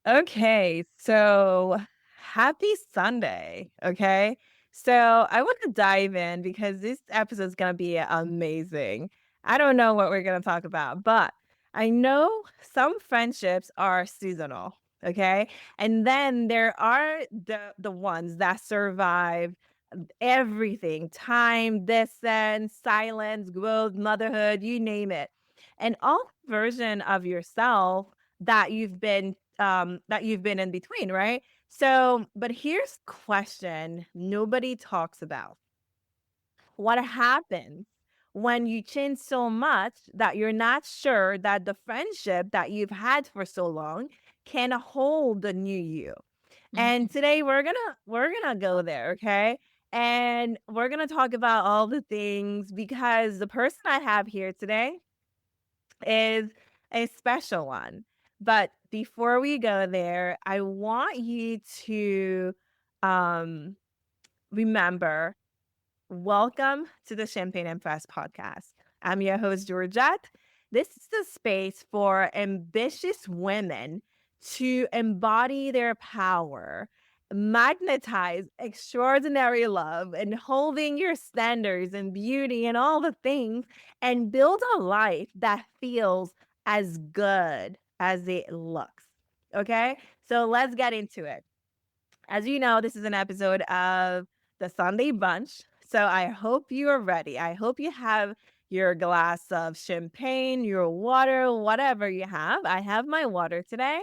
Okay, so happy Sunday. Okay. So I want to dive in because this episode is going to be amazing. I don't know what we're going to talk about, but I know some friendships are seasonal. Okay. And then there are the ones that survive everything time, distance, silence, growth, motherhood, you name it. And all version of yourself that you've been in between, right? So, but here's question nobody talks about. What happens when you change so much that you're not sure that the friendship that you've had for so long can hold the new you? And Mhm. today we're gonna go there, okay? And we're gonna talk about all the things because the person I have here today is a special one. But before we go there, I want you to um, remember welcome to the Champagne Empress Podcast. I'm your host, Georgette. This is the space for ambitious women to embody their power, magnetize extraordinary love, and holding your standards and beauty and all the things, and build a life that feels as good as it looks. Okay? So let's get into it. As you know, this is an episode of the Sunday Brunch. So I hope you are ready. I hope you have your glass of champagne, your water, whatever you have. I have my water today.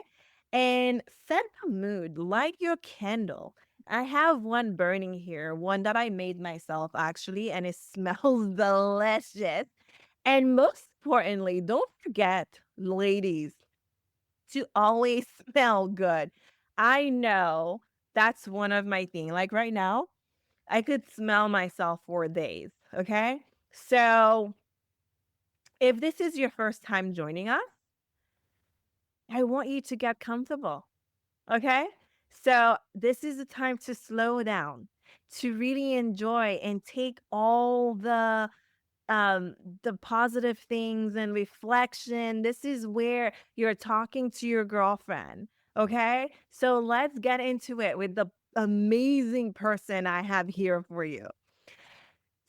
And set the mood, light your candle. I have one burning here, one that I made myself actually, and it smells delicious. And most importantly, don't forget, ladies, to always smell good. I know that's one of my thing. Like right now, I could smell myself for days. Okay. So if this is your first time joining us, I want you to get comfortable. Okay. So this is the time to slow down, to really enjoy and take all um the positive things and reflection. This is where you're talking to your girlfriend. Okay, so let's get into it with the amazing person I have here for you.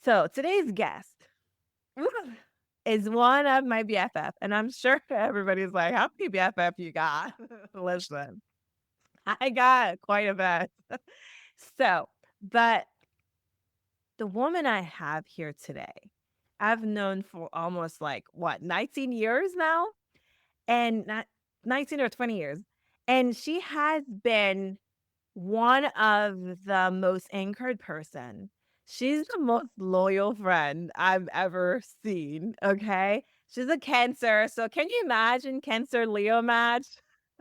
So today's guest is one of my BFF, and I'm sure everybody's like, how many BFF you got? Listen, I got quite a bit. So, but the woman I have here today, I've known for almost like what, 19 years now? And not 19 or 20 years. And she has been one of the most anchored person. She's the most loyal friend I've ever seen. Okay. She's a Cancer. So can you imagine Cancer Leo match?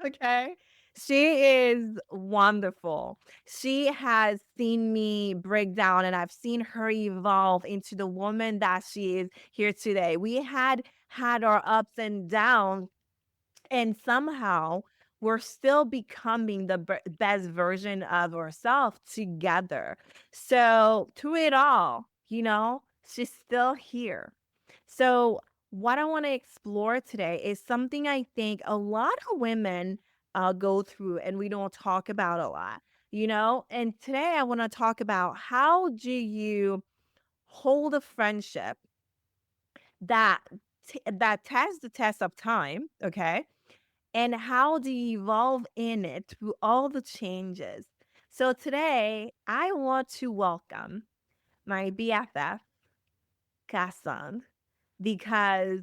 Okay. She is wonderful. She has seen me break down and I've seen her evolve into the woman that she is here today. We had our ups and downs and somehow we're still becoming the best version of ourselves together. So, through it all, she's still here. So, what I want to explore today is something I think a lot of women go through and we don't talk about a lot. And today I want to talk about how do you hold a friendship that that tests the test of time, okay? And how do you evolve in it through all the changes? So today, I want to welcome my BFF, Cassandre, because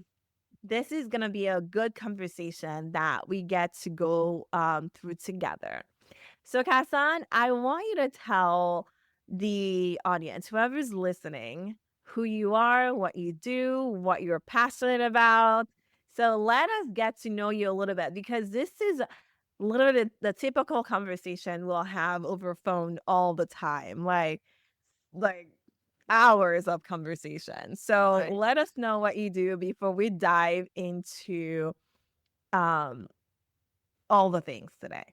this is going to be a good conversation that we get to go through together. So, Cassandre, I want you to tell the audience, whoever's listening, who you are, what you do, what you're passionate about. So, let us get to know you a little bit because this is literally the typical conversation we'll have over phone all the time, like hours of conversation. So, Right. let us know what you do before we dive into um all the things today.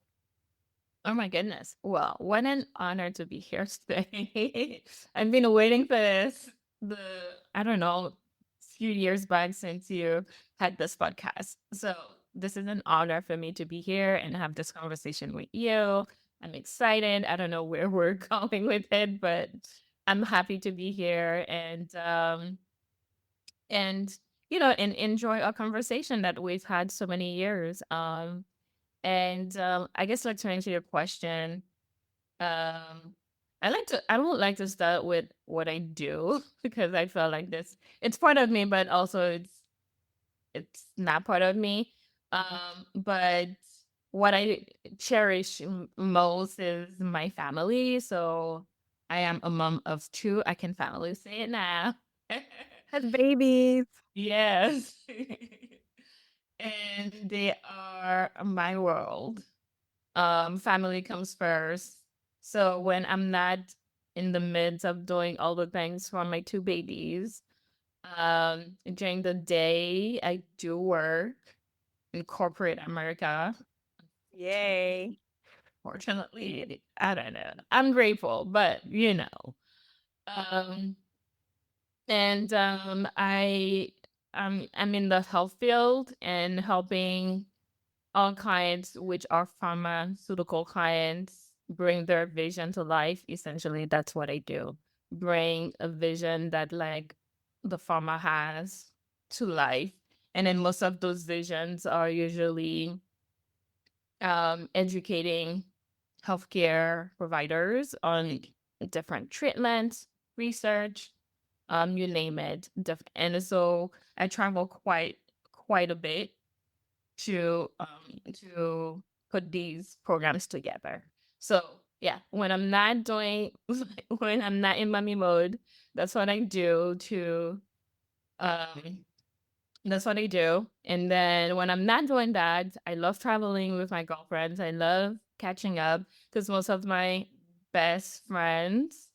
Oh my goodness. Well, what an honor to be here today. I've been waiting for this the I don't know, few years back since you had this podcast. So this is an honor for me to be here and have this conversation with you. I'm excited. I don't know where we're going with it, but I'm happy to be here and and enjoy a conversation that we've had so many years. And I guess like to answer your question, um, I don't like to start with what I do because I feel like it's part of me, but also it's not part of me. But what I cherish most is my family. So I am a mom of two. I can finally say it now. As babies. Yes. And they are my world. Family comes first. So when I'm not in the midst of doing all the things for my two babies, during the day I do work in corporate America. Yay. Fortunately, I don't know. I'm grateful, but Um and I'm in the health field and helping all clients, which are pharmaceutical clients, bring their vision to life. Essentially, that's what I do. Bring a vision that like the pharma has to life. And then most of those visions are usually educating healthcare providers on different treatments, research, you name it. And so I travel quite a bit to put these programs together. So yeah, when I'm not doing when I'm not in mommy mode, that's what I do to um that's what I do. And then when I'm not doing that, I love traveling with my girlfriends. I love catching up because most of my best friends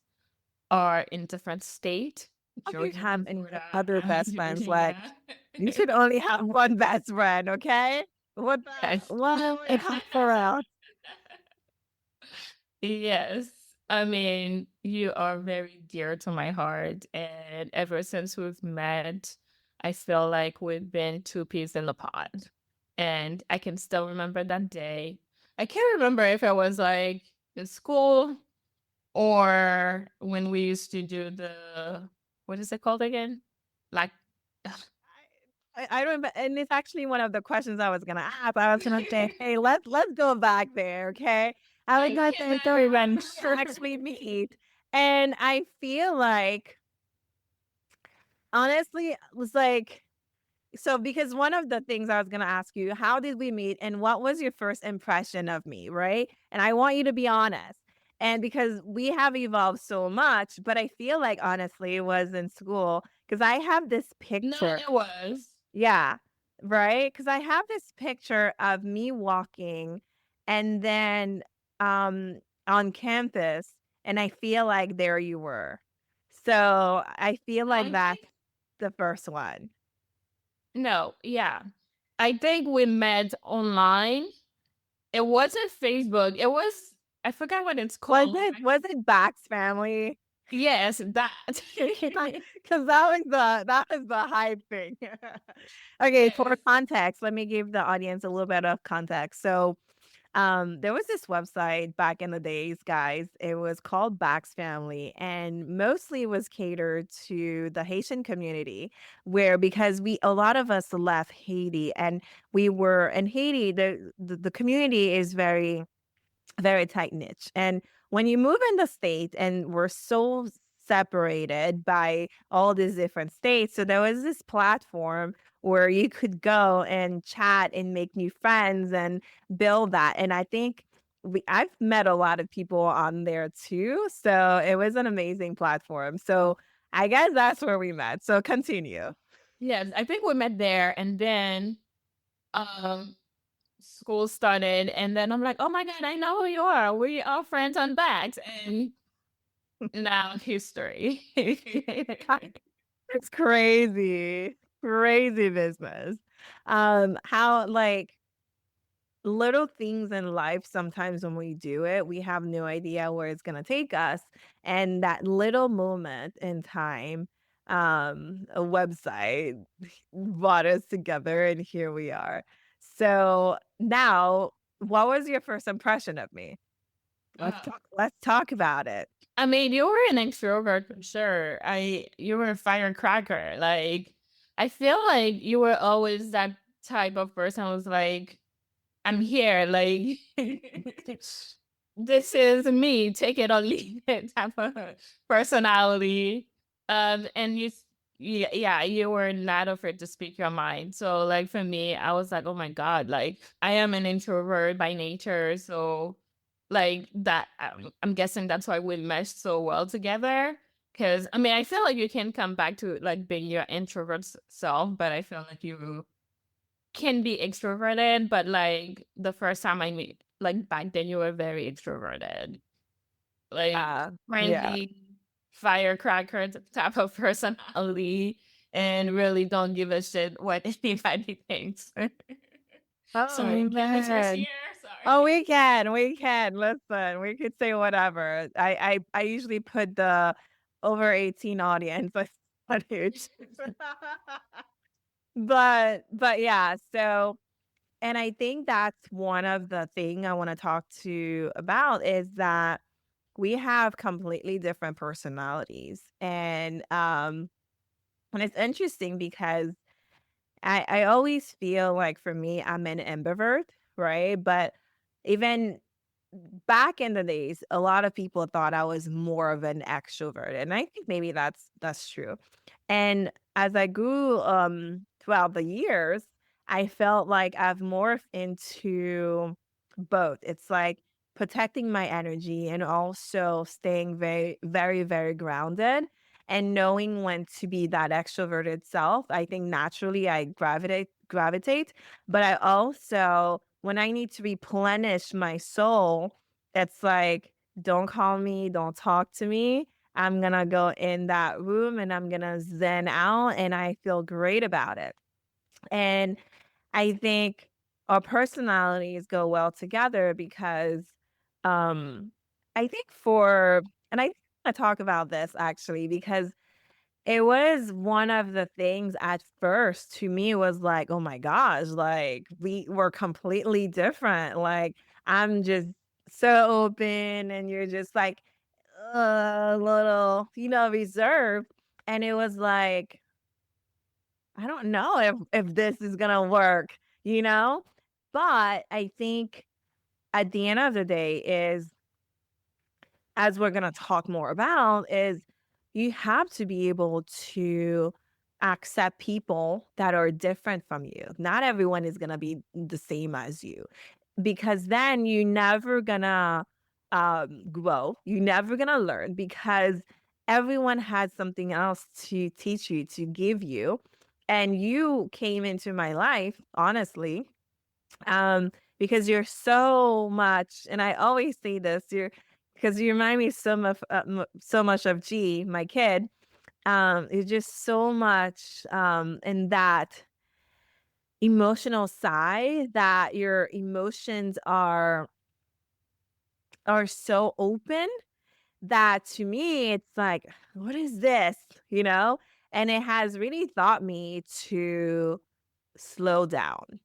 are in different state. How do you Georgia, have any Florida, other I'm best in friends? Like, Virginia. you should only have one best friend, okay? What Yes. the? What? For real. Yes. I mean, you are very dear to my heart. And ever since we've met, I feel like we've been two peas in the pod. And I can still remember that day. I can't remember if I was like in school or when we used to do what is it called again? Like, I don't, and it's actually one of the questions I was gonna ask. I was gonna say, hey, let's go back there, okay? I I was gonna say, cannot so we went remember. actually meet, and I feel like honestly, it was like so because one of the things I was gonna ask you, how did we meet and what was your first impression of me, right? And I want you to be honest. And because we have evolved so much, but I feel like honestly it was in school because I have this No, picture. it was. Yeah, right. Because I have this picture of me walking and then on campus, and I feel like there you were. So I feel No, like I that's think the first one. no, yeah. I think we met online. It wasn't Facebook. It was I forgot what it's Was called. it was it Bax Family? Yes, that. Because that was the hype thing. Okay, for Yes. context, let me give the audience a little bit of context. So, there was this website back in the days, guys. It was called Bax Family, and mostly was catered to the Haitian community, where because we a lot of us left Haiti, and we were in Haiti. The community is very tight niche. And when you move in the state and we're so separated by all these different states, so there was this platform where you could go and chat and make new friends and build that. And I think I've met a lot of people on there too. So it was an amazing platform. So I guess that's where we met. So continue. Yes, I think we met there and then um school started and then I'm like, "Oh my God, I know who you are. We are friends on Bags." And now history. It's crazy. Crazy business. How like little things in life sometimes when we do it, we have no idea where it's gonna take us. And that little moment in time, a website brought us together and here we are. So now, what was your first impression of me? Uh, Let's talk about it. I mean, you were an extrovert for sure. You were a firecracker. Like, I feel like you were always that type of person who's like, I'm here. Like, this is me. Take it or leave it type of personality. And yeah, you were not afraid to speak your mind. So, like, for me, I was like, oh my God, like, I am an introvert by nature. So, like, that, I'm guessing that's why we meshed so well together. Because, I mean, I feel like you can come back to, like, being your introvert self, but I feel like you can be extroverted, but like the first time I meet, like back then, you were very extroverted, like Yeah. friendly, firecracker type of personality, and really don't give a shit what anybody thinks. Oh Sorry, can I just man. here? Oh, Sorry. we can. We can. Listen, we could say whatever. I usually put the over 18 audience on it. But yeah, so and I think that's one of the thing I want to talk to about is that we have completely different personalities. And it's interesting because I always feel like for me, I'm an ambivert, right? But even back in the days, a lot of people thought I was more of an extrovert, and I think maybe that's true. And as I grew throughout the years, I felt like I've morphed into both. It's like protecting my energy and also staying very, very, very grounded and knowing when to be that extroverted self. I think naturally I gravitate, but I also when I need to replenish my soul, it's like don't call me, don't talk to me. I'm gonna go in that room and I'm gonna zen out and I feel great about it. And I think our personalities go well together because um I think for and I talk about this actually because it was one of the things at first to me was like, "Oh my gosh, like we were completely different." Like I'm just so open and you're just like a little, reserved. And it was like, I don't know if this is going to work, you know? But I think at the end of the day is as we're going to talk more about is you have to be able to accept people that are different from you. Not everyone is going to be the same as you because then you're never gonna grow. You're never gonna learn because everyone has something else to teach you, to give you. And you came into my life, honestly, um, because you're so much, and I always say this, you're because you remind me so much of G, my kid. You're just so much in that emotional side that your emotions are so open that to me it's like, "What is this?" You know? And it has really taught me to slow down.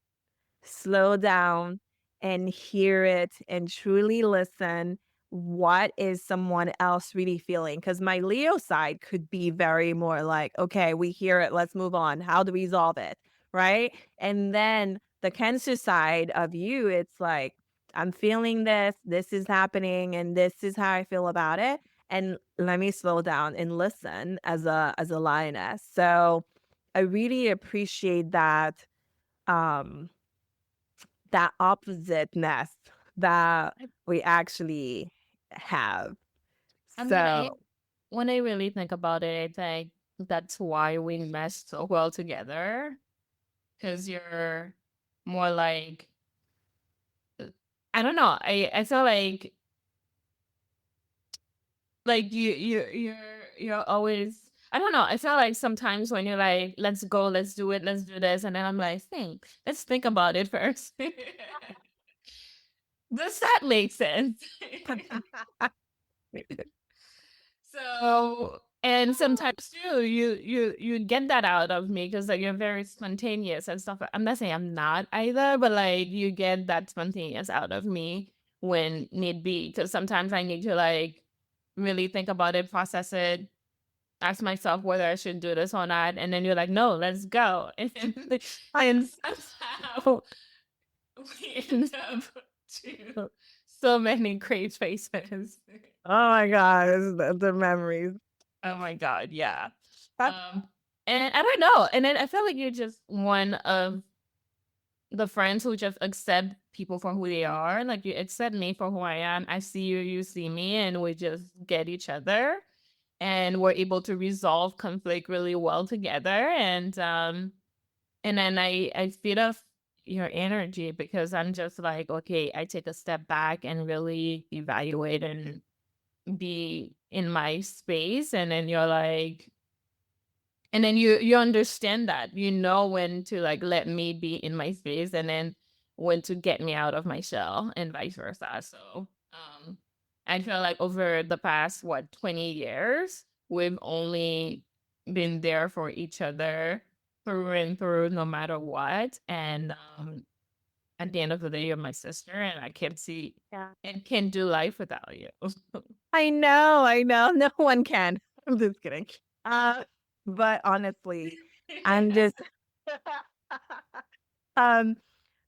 Slow down and hear it and truly listen. What is someone else really feeling? Because my Leo side could be very more like, okay, we hear it, let's move on. How do we resolve it? Right. And then the Cancer side of you, it's like, I'm feeling this, this is happening, and this is how I feel about it. And let me slow down and listen as a lioness. So I really appreciate um that oppositeness that I, we actually have. I mean, So, when I really think about it, I think that's why we meshed so well together. Because you're more like, I don't know. I feel like you're always, I don't know. I feel like sometimes when you're like, let's go, let's do it, let's do this, and then I'm like, let's think about it first. Does that make sense? So And sometimes too, you get that out of me because like you're very spontaneous and stuff. I'm not saying I'm not either, but like you get that spontaneous out of me when need be. Because sometimes I need to like really think about it, process it, ask myself whether I should do this or not, and then you're like, no, let's go. And somehow we end up to so many great faces. Oh my god, the memories. Oh my god, yeah. That- Um, and I don't know. And then I feel like you're just one of the friends who just accept people for who they are. Like you accept me for who I am. I see you, you see me, and we just get each other. And we're able to resolve conflict really well together. And then I feed off your energy because I'm just like, okay, I take a step back and really evaluate and be in my space. And then you're like, and then you understand that you know when to like let me be in my space and then when to get me out of my shell and vice versa. So I feel like over the past 20 years we've only been there for each other through and through no matter what. And at the end of the day you're my sister and I can't see yeah. and can't do life without you. I know, I know. No one can. I'm just kidding. But honestly, I'm just um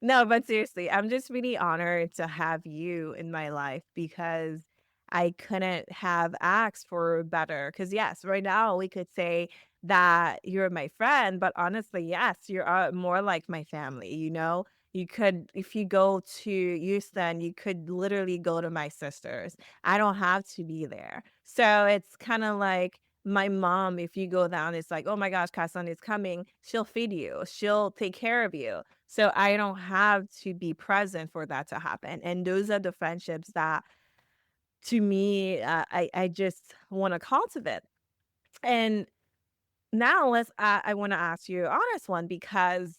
no, but seriously, I'm just really honored to have you in my life because I couldn't have asked for better. Because yes, right now we could say that you're my friend, but honestly, yes, you're more like my family, you know? You could, if you go to Houston, you could literally go to my sisters. I don't have to be there. So it's kind of like my mom, if you go down, it's like, oh my gosh, Cassandre is coming. She'll feed you, she'll take care of you. So I don't have to be present for that to happen. And those are the friendships that to me, I just want to cultivate. And now I want to ask you an honest one because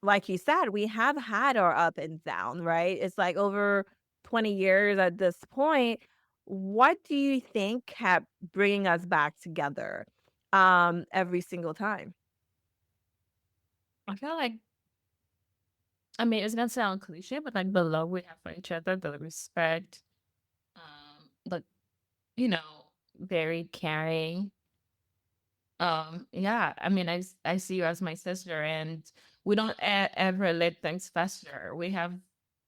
like you said, we have had our up and down, right? It's like over 20 years at this point. What do you think kept bringing us back together every single time? I feel like, I mean, it's gonna sound cliche, but like the love we have for each other, the respect, the very caring. Yeah, I mean, I see you as my sister, and we don't ever let things fester. We have,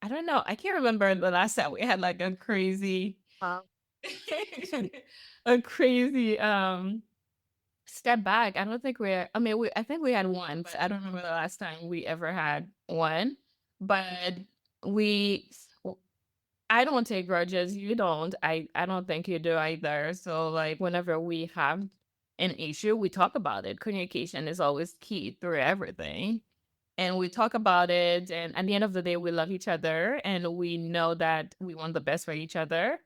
I don't know, I can't remember the last time we had like a crazy, Uh, a crazy step back. I don't think we're. I mean, I think we had one, but I don't remember the last time we ever had one. But we, I don't take grudges. You don't. I don't think you do either. So like whenever we have an issue, we talk about it. Communication is always key through everything. And we talk about it, and at the end of the day, we love each other, and we know that we want the best for each other.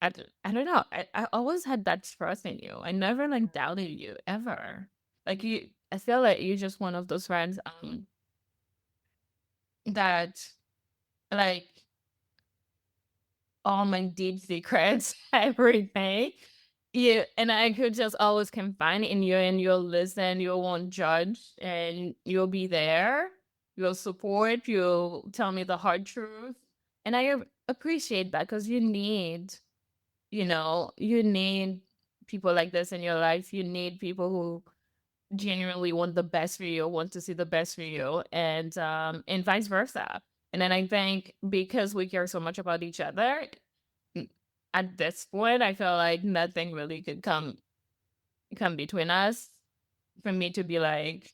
I don't know. I always had that trust in you. I never like doubted you ever. Like you, I feel like you're just one of those friends that like all my deep secrets, everything. You and I could just always confide in you and you'll listen, you won't judge, and you'll be there. You'll support, you'll tell me the hard truth. And I appreciate that because you need people like this in your life. You need people who genuinely want the best for you, want to see the best for you, and vice versa. And then I think because we care so much about each other, n- at this point, I feel like nothing really could come between us for me to be like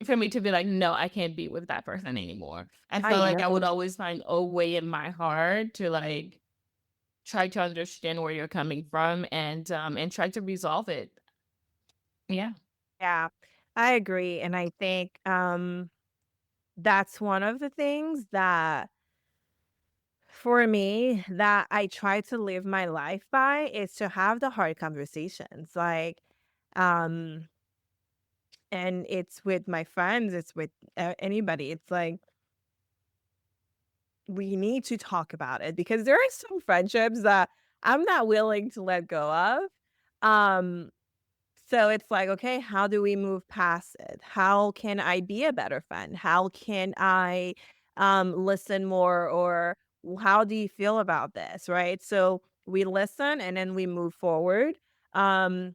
for me to be like, no, I can't be with that person anymore. I I feel like I know. would always find a way in my heart to like try to understand where you're coming from and try to resolve it. Yeah. Yeah, I agree. And I think that's one of the things that for me that I try to live my life by is to have the hard conversations. Like, um, and it's with my friends, it's with anybody. It's like we need to talk about it because there are some friendships that I'm not willing to let go of. Um, so it's like, okay, how do we move past it? How can I be a better friend? How can I listen more, or how do you feel about this, right? So we listen and then we move forward. Um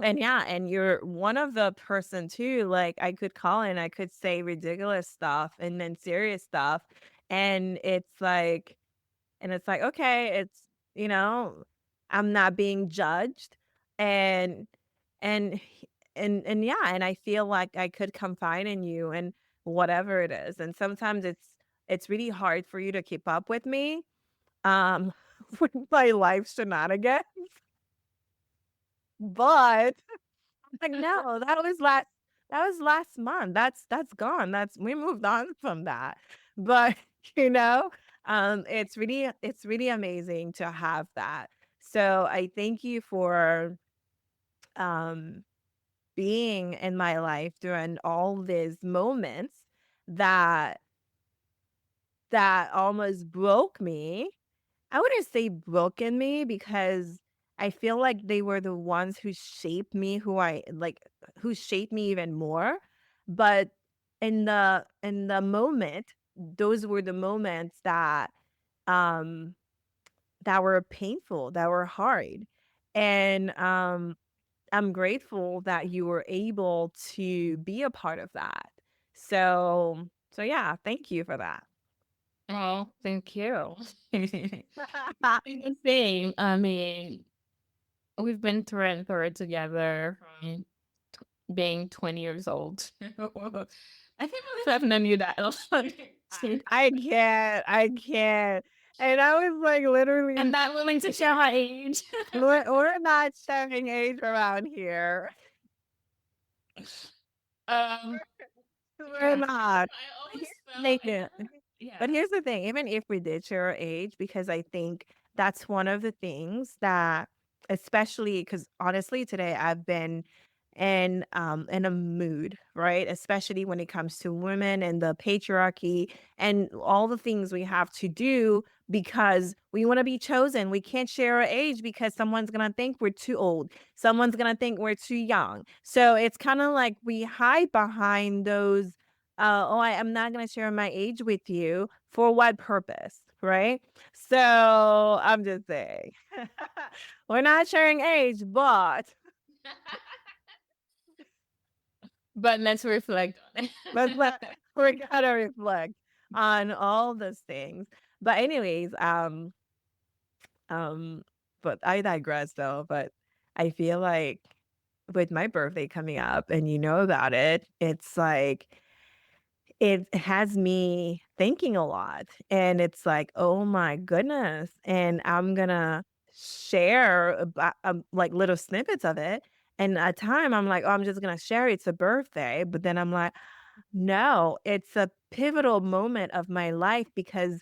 and yeah, and you're one of the person too, like I could call and I could say ridiculous stuff and then serious stuff. And it's like, okay, you know, I'm not being judged. And and and yeah, and I feel like I could confide in you and whatever it is. And sometimes it's really hard for you to keep up with me um with my life shenanigans. But like, no, that was last month. That's gone. We moved on from that. But, you know, it's really amazing to have that. So I thank you for um being in my life during all these moments that almost broke me. I wouldn't say broken me because I feel like they were the ones who shaped me who shaped me even more. But in the moment, those were the moments um that were painful, that were hard. And I'm grateful that you were able to be a part of that. So yeah, thank you for that. Oh, thank you. Same. I mean, we've been through and through it together from being 20 years old. I can't believe I've known you that long. I can't. And I was like I'm literally, not willing to share my age. we're not sharing age around here. um, We're yeah. not. I But always here's the felt I thing, never, but yeah. here's the thing, even if we did share our age, because I think that's one of the things that, especially because honestly today I've been in a mood, right? Especially when it comes to women and the patriarchy and all the things we have to do because we want to be chosen. We can't share our age because someone's gonna think we're too old. Someone's gonna think we're too young. So it's kind of like we hide behind those oh, I am not gonna share my age with you. For what purpose, right? So I'm just saying, we're not sharing age, but But let's reflect on let's it. let we gotta reflect on all those things. But anyways, um, but I digress though. But I feel like with my birthday coming up, and you know about it, it's like it has me thinking a lot, and it's like, "Oh my goodness," and I'm gonna share about, like, little snippets of it, and at time, I'm like, "Oh, I'm just gonna share it's a birthday," but then I'm like, "No, it's a pivotal moment of my life because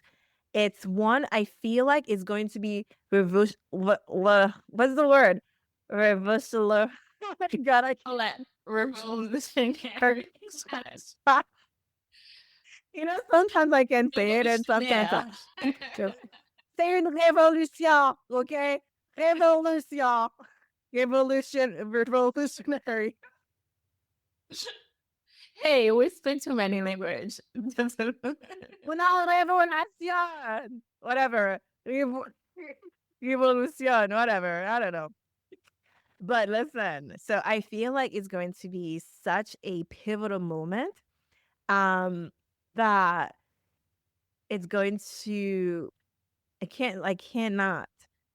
it's one I feel like is going to be what's the word? Revolutionary. Oh my god, I I'll can't. let revolutionary. Sometimes I can say it and sometimes I Revolutionnaire. just say une révolution, okay? Révolution. Revolutionary. Hey, we speak too many language. Una revolution. Whatever. Revolution, whatever. I don't know. But listen, so I feel like it's going to be such a pivotal moment um that it's going to I cannot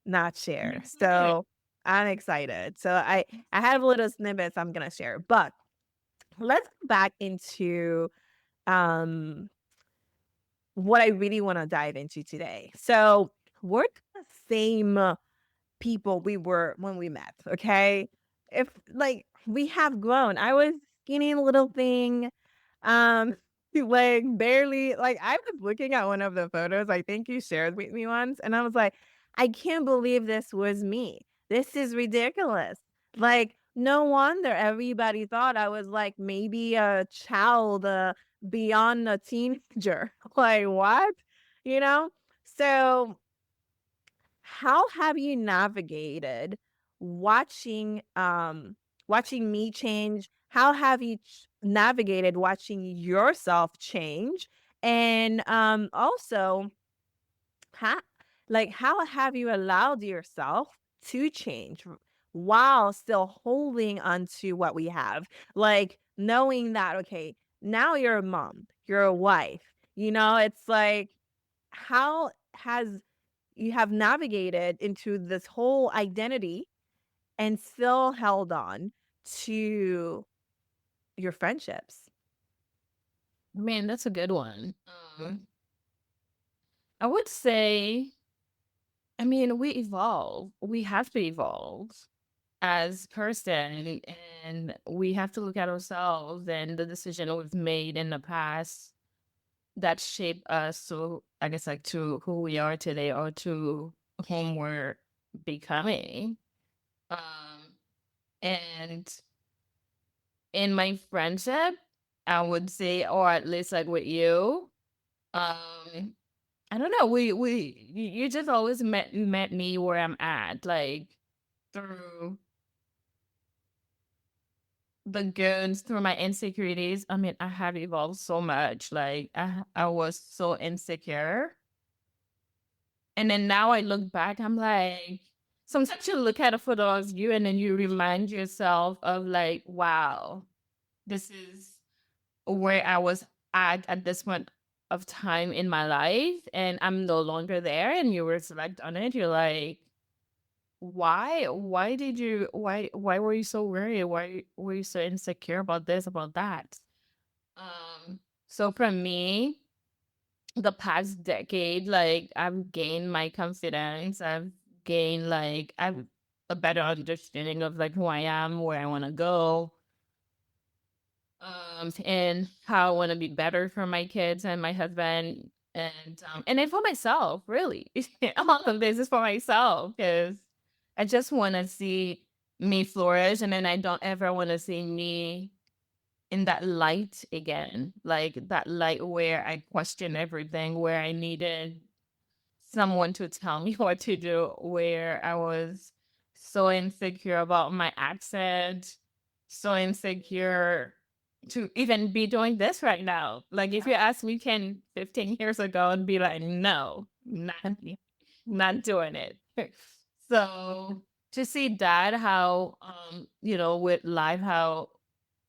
not I'm share. excited. So I'm excited. So I have little snippets I'm gonna share. But let's go back into um what I really want to dive into today. So we're the same people we were when we met, okay? If like we have grown. I was skinny little thing. Um like barely like I was looking at one of the photos I think you shared with me once and I was like, I can't believe this was me. This is ridiculous. Like no wonder everybody thought I was like maybe a child beyond a teenager. Like what? You know? So how have you navigated watching me change. How have you navigated watching yourself change? And also, how how have you allowed yourself to change while still holding on to what we have? Like knowing that, okay, now you're a mom, you're a wife, it's like how has you have navigated into this whole identity and still held on to your friendships. Man, that's a good one. I would say, I mean, we evolve. We have to evolve as person, and we have to look at ourselves and the decision we've made in the past that shape us to, I guess, like to who we are today or to whom we're becoming. Um, and in my friendship, I would say, or at least like with you, um, I don't know. You just always met me where I'm at, like through the goods, through my insecurities. I mean, I have evolved so much. Like I was so insecure, and then now I look back, I'm like, sometimes you look at a photo of you, and then you remind yourself of like, wow, this is where I was at this point of time in my life, and I'm no longer there. And you reflect on it, you're like, why did you why were you so worried? Why were you so insecure about this, about that? So for me, the past decade, like I've gained my confidence. I've gained I've a better understanding of like who I am, where I want to go, and how I want to be better for my kids and my husband, and then for myself, really. All of this is for myself because I just want to see me flourish, and then I don't ever want to see me in that light again, like that light where I question everything, where I needed someone to tell me what to do, where I was so insecure about my accent, so insecure to even be doing this right now. Like if you ask me 10, 15 years ago, I'd be like, no, not doing it. So to see that, how with life, how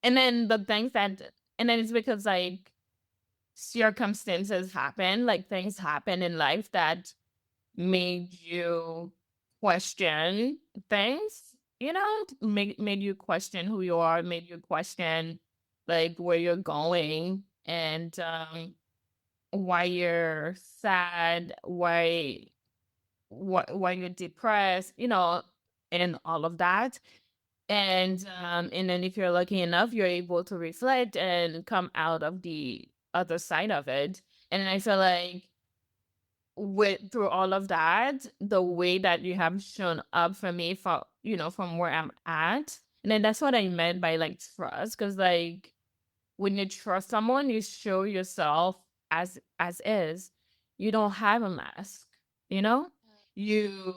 and then the things that and then it's because like circumstances happen, like things happen in life that made you question things, made you question who you are, made you question like where you're going, and why you're sad, why you're depressed, and all of that. And then if you're lucky enough, you're able to reflect and come out of the other side of it. And I feel like with through all of that, the way that you have shown up for me, for from where I'm at, and then that's what I meant by like trust, because like when you trust someone, you show yourself as is. You don't have a mask, you know. You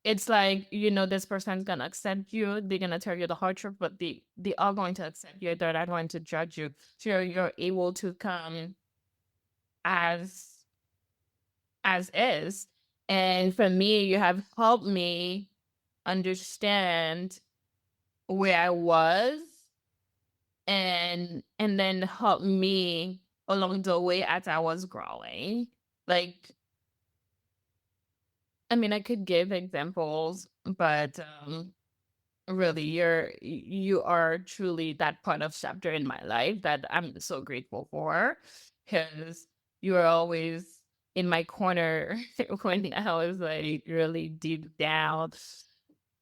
It's like this person's gonna accept you. They're gonna tell you the hard truth, but they are going to accept you. They're not going to judge you. So you're able to come as is. And for me, you have helped me understand where I was, and then helped me along the way as I was growing. Like, I mean, I could give examples, but really, you are truly that part of chapter in my life that I'm so grateful for, because you are always in my corner when I was like really deep down,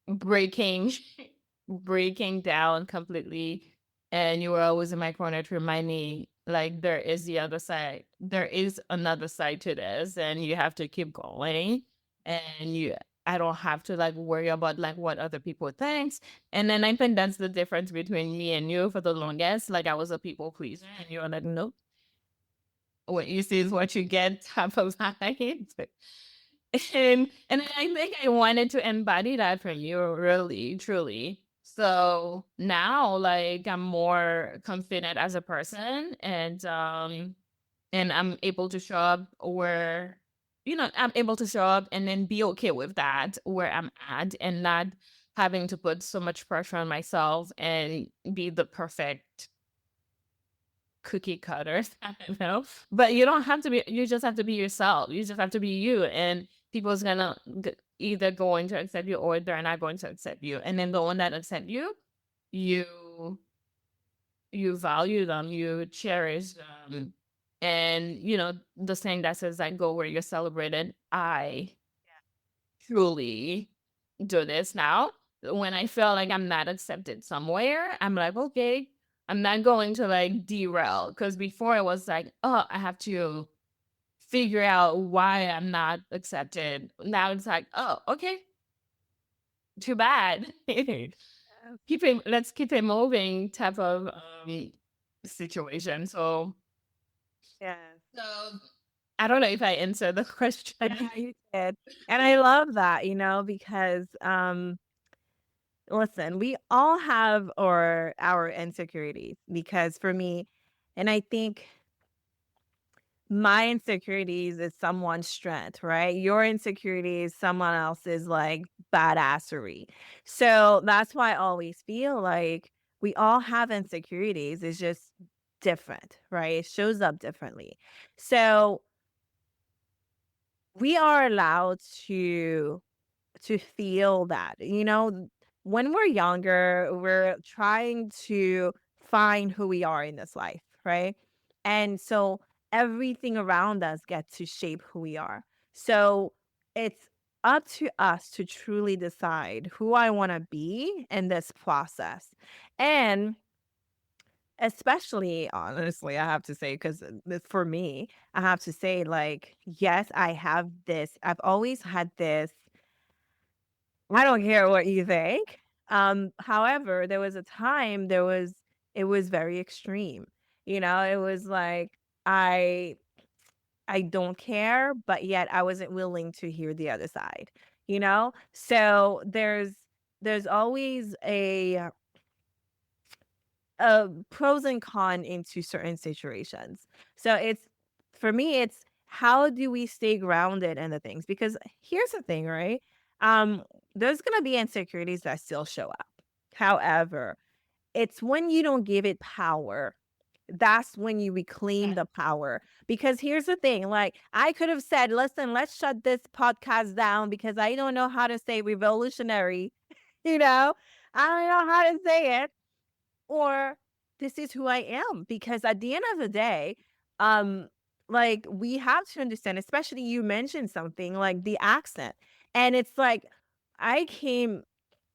breaking breaking down completely, and you were always in my corner to remind me like there is the other side, there is another side to this, and you have to keep going, and I don't have to like worry about like what other people thinks. And then I think that's the difference between me and you. For the longest, like I was a people pleaser, and you're like, nope, what you see is what you get type of vibe. And I think I wanted to embody that from you, really, truly. So now, like, I'm more confident as a person, and I'm able to show up where, I'm able to show up and then be okay with that where I'm at, and not having to put so much pressure on myself and be the perfect cookie cutters. I don't know. But you don't have to be, you just have to be yourself. You just have to be you. And people's gonna either going to accept you or they're not going to accept you. And then the one that accept you, you you value them, you cherish them. And the saying that says like go where you're celebrated. I truly do this now. When I feel like I'm not accepted somewhere, I'm like, okay, I'm not going to like derail. Because before it was like, oh, I have to figure out why I'm not accepted. Now it's like, oh, okay, too bad. Let's keep it moving type of situation. So, Yes. so I don't know if I answered the question. Yeah, you did. And I love that, because listen, we all have our insecurities because for me, and I think my insecurities is someone's strength, right? Your insecurity is someone else's like badassery. So that's why I always feel like we all have insecurities. It's just different, right? It shows up differently. So we are allowed to feel that. When we're younger, we're trying to find who we are in this life, right? And so everything around us gets to shape who we are. So it's up to us to truly decide who I want to be in this process. And especially, honestly, I have to say, because for me, I have to say, like, yes, I have this, I've always had this I don't care what you think. However, there was a time it was very extreme. It was like I I don't care, but yet I wasn't willing to hear the other side, So there's always a pros and con into certain situations. So it's for me, it's how do we stay grounded in the things? Because here's the thing, right? Um, there's gonna be insecurities that still show up. However, it's when you don't give it power. That's when you reclaim the power. Because here's the thing, like I could have said, listen, let's shut this podcast down because I don't know how to say revolutionary, you know? I don't know how to say it or this is who I am because at the end of the day, um, like we have to understand, especially you mentioned something like the accent. And it's like I came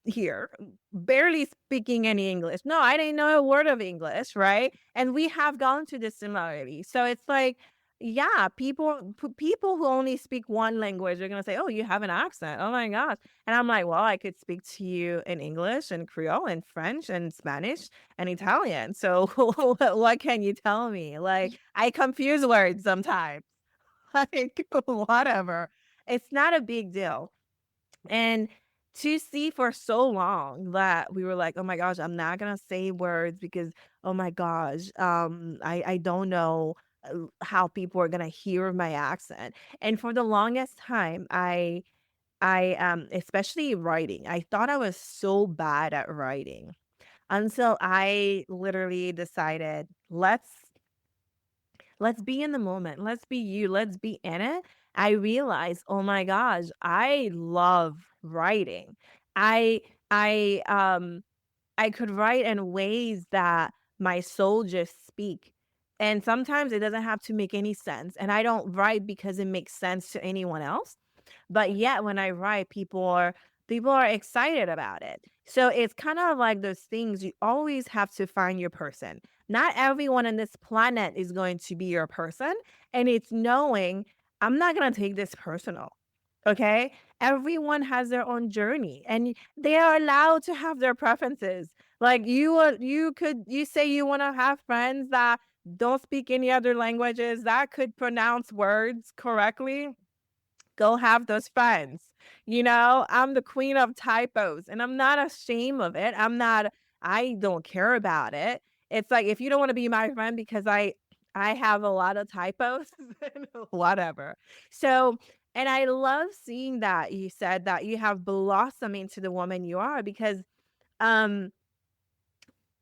here barely speaking any English. No, I didn't know a word of English, right? And we have gone to the similarity. So it's like, yeah, people who only speak one language are gonna say, "Oh, you have an accent." Oh my gosh. And I'm like, well, I could speak to you in English and Creole and French and Spanish and Italian. So what can you tell me? Like, I confuse words sometimes. Like, whatever. It's not a big deal. And to see for so long that we were like, "Oh my gosh, I'm not gonna say words because, oh my gosh, I don't know how people are gonna hear my accent." And for the longest time, especially writing, I thought I was so bad at writing until I literally decided, let's be in the moment. Let's be you. Let's be in it. I realized, oh my gosh, I love writing. I I I could write in ways that my soul just speak. And sometimes it doesn't have to make any sense. And I don't write because it makes sense to anyone else. But yet when I write, people are excited about it. So it's kind of like those things you always have to find your person. Not everyone on this planet is going to be your person. And it's knowing I'm not going to take this personal. Okay? Everyone has their own journey and they are allowed to have their preferences. Like you say you want to have friends that don't speak any other languages that could pronounce words correctly go have those friends. I'm the queen of typos and I'm not ashamed of it. I don't care about it. It's like if you don't want to be my friend because I have a lot of typos, then whatever. So, and I love seeing that you said that you have blossomed into the woman you are um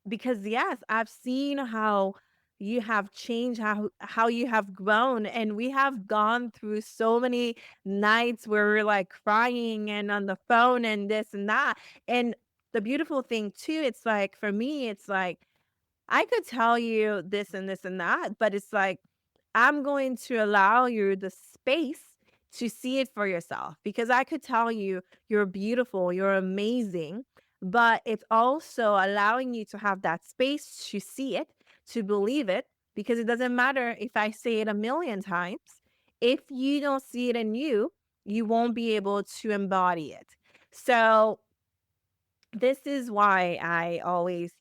because yes, I've seen how you have changed, how you have grown, and we have gone through so many nights where we're like crying and on the phone and this and that. And the beautiful thing too, it's like for me, it's like I could tell you this and that, but it's like I'm going to allow you the space to see it for yourself because I could tell you you're beautiful, you're amazing, but it's also allowing you to have that space to see it, to believe it, because it doesn't matter if I say it a million times. If you don't see it in you, you won't be able to embody it. So this is why I always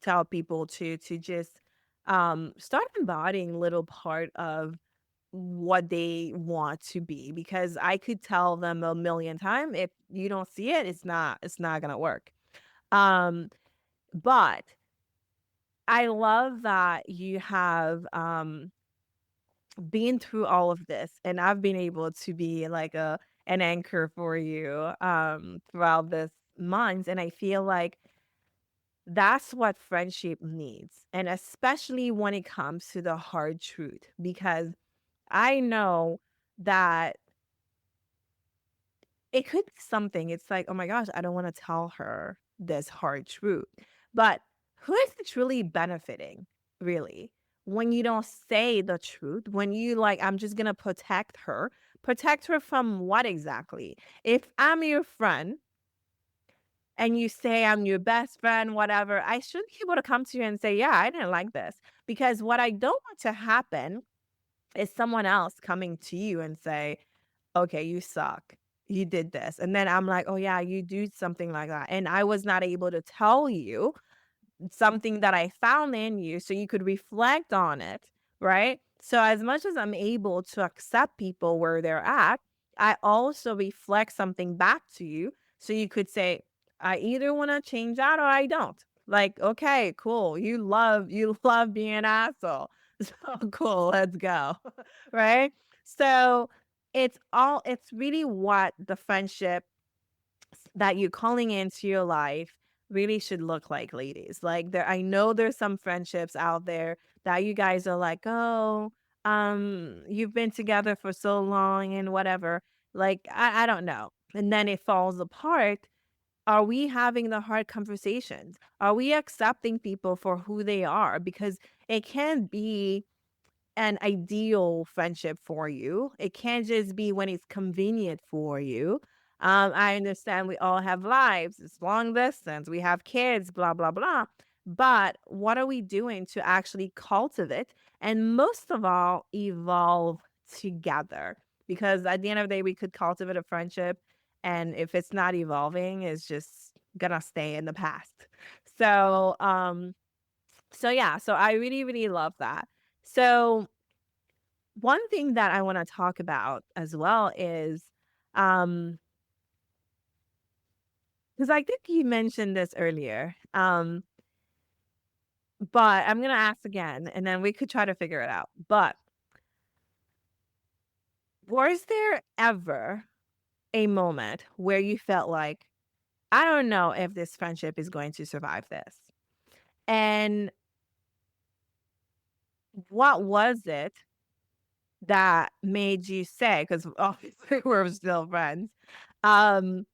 tell people to just start embodying little part of what they want to be because I could tell them a million times if you don't see it, it's not gonna work. Um, but I love that you have been through all of this and I've been able to be like a an anchor for you throughout this months. And I feel like that's what friendship needs, and especially when it comes to the hard truth, because I know that it could be something. It's like, oh my gosh, I don't want to tell her this hard truth. But who is truly benefiting, really? When you don't say the truth, when you like, I'm just going to protect her from what exactly? If I'm your friend, and you say I'm your best friend, whatever, I should be able to come to you and say, yeah, I didn't like this. Because what I don't want to happen is someone else coming to you and say, okay, you suck. You did this. And then I'm like, oh, yeah, you do something like that. And I was not able to tell you something that I found in you so you could reflect on it, right? So as much as I'm able to accept people where they're at, I also reflect something back to you so you could say, I either want to change that or I don't. Like, okay, cool. You love being an asshole. So cool, let's go. Right? So it's really what the friendship that you're calling into your life really should look like, ladies. Like I know there's some friendships out there that you guys are like, oh, you've been together for so long and whatever. Like, I don't know. And then it falls apart. Are we having the hard conversations? Are we accepting people for who they are? Because it can be an ideal friendship for you. It can't just be when it's convenient for you. I understand we all have lives, it's long distance, we have kids, blah, blah, blah. But what are we doing to actually cultivate and most of all, evolve together? Because at the end of the day, we could cultivate a friendship, and if it's not evolving, it's just gonna stay in the past. So, so yeah, so I really, really love that. So one thing that I want to talk about as well is, because I think you mentioned this earlier, but I'm gonna ask again, and then we could try to figure it out. But was there ever a moment where you felt like, I don't know if this friendship is going to survive this? And what was it that made you say, because obviously we're still friends, um,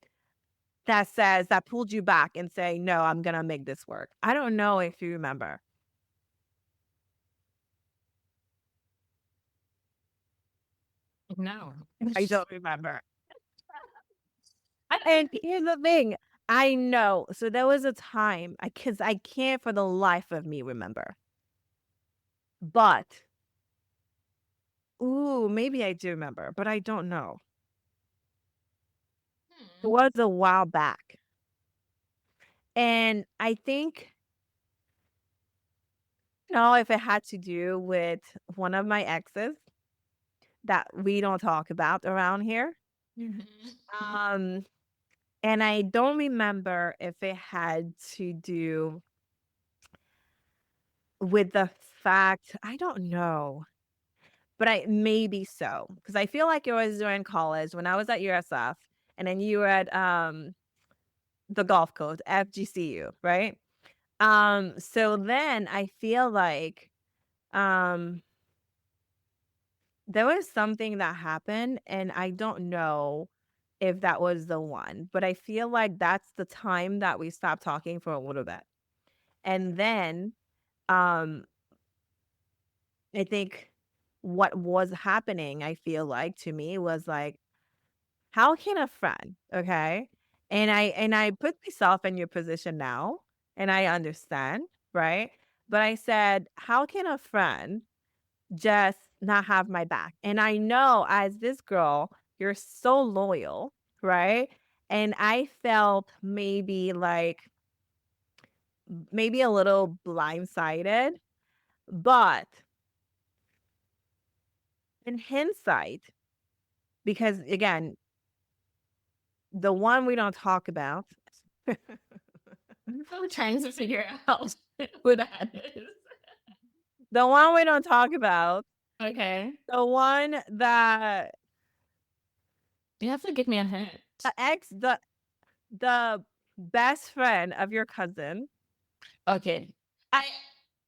that pulled you back and say, "No, I'm gonna make this work." I don't know if you remember. No. I don't remember. I And here's the thing, I know. So there was a time, because I can't for the life of me remember. But, ooh, maybe I do remember, but I don't know. It hmm. was a while back. And I think, if it had to do with one of my exes that we don't talk about around here. Mhm. Um, and I don't remember if it had to do with the fact, I don't know, but I maybe so, because I feel like it was during college when I was at USF, and then you were at the golf course, FGCU, right? So then I feel like um there was something that happened, and I don't know if that was the one, but I feel like that's the time that we stopped talking for a little bit. And then um I think what was happening, I feel like to me was like, how can a friend, okay? And I put myself in your position now, and I understand, right? But I said, how can a friend just not have my back? And I know as this girl, you're so loyal, right? And I felt maybe a little blindsided, but in hindsight, because again, the one we don't talk about, I'm still trying to figure out who that is. the one we don't talk about, Okay. the one that You have to give me a hint. the best friend of your cousin, Okay. I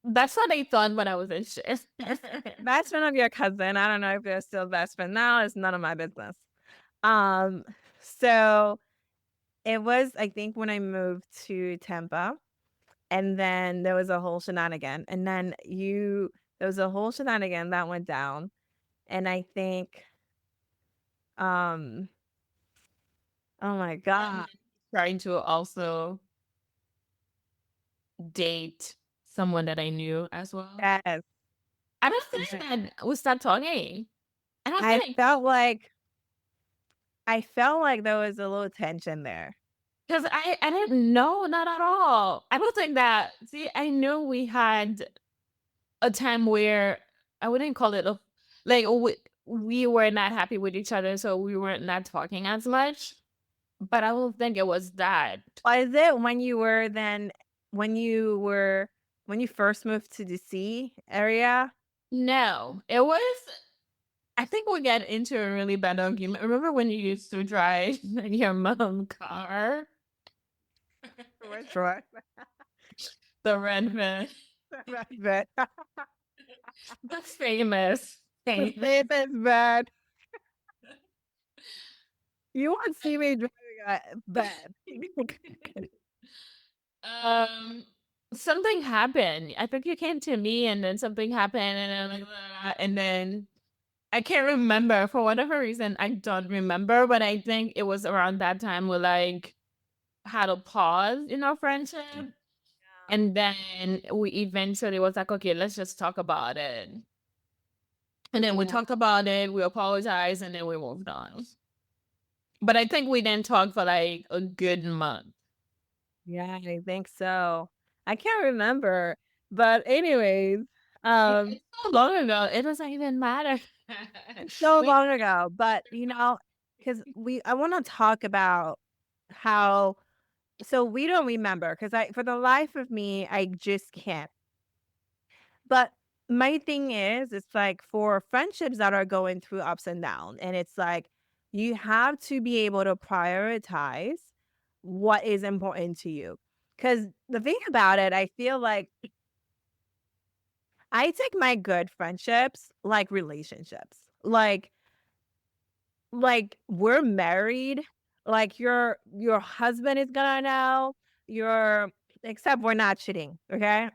That's what I thought when I was in shit. best friend of your cousin. I don't know if they're still best friend now. It's none of my business. Um, so it was, I think, when I moved to Tampa, and then there was a whole shenanigan, and then there was a whole shenanigan that went down, and I think, um, oh my I'm god, trying to also date someone that I knew as well. yes, I don't think right. that we start talking. I don't I think felt like I felt like there was a little tension there. because I didn't know, not at all. I don't think that. See, I knew we had a time where I wouldn't call it a like we were not happy with each other, so we weren't not talking as much. But I don't think it was that. Was it when you were when you first moved to DC area? No, it was. I think we got into a really bad argument. Remember when you used to drive your mom's car, Which one? the red van, But the famous, the famous. faith is bad. You won't see me driving bad. Um, Something happened. I think you came to me, and then something happened, and then like, and then I can't remember for whatever reason. I don't remember, but I think it was around that time we like had a pause in our friendship, and then we eventually was like, okay, let's just talk about it. And then we Yeah. talked about it, we apologized, and then we moved on. But I think we didn't talk for like a good month. Yeah, I think so. I can't remember, but anyways, um, It's so long ago, it doesn't even matter. it's so We long ago, but because I want to talk about how, so we don't remember, because for the life of me, I just can't. But my thing is, it's like for friendships that are going through ups and downs, and it's like you have to be able to prioritize what is important to you. Because the thing about it, I feel like I take my good friendships like relationships. Like we're married, like your husband is gonna know, your except we're not cheating, okay?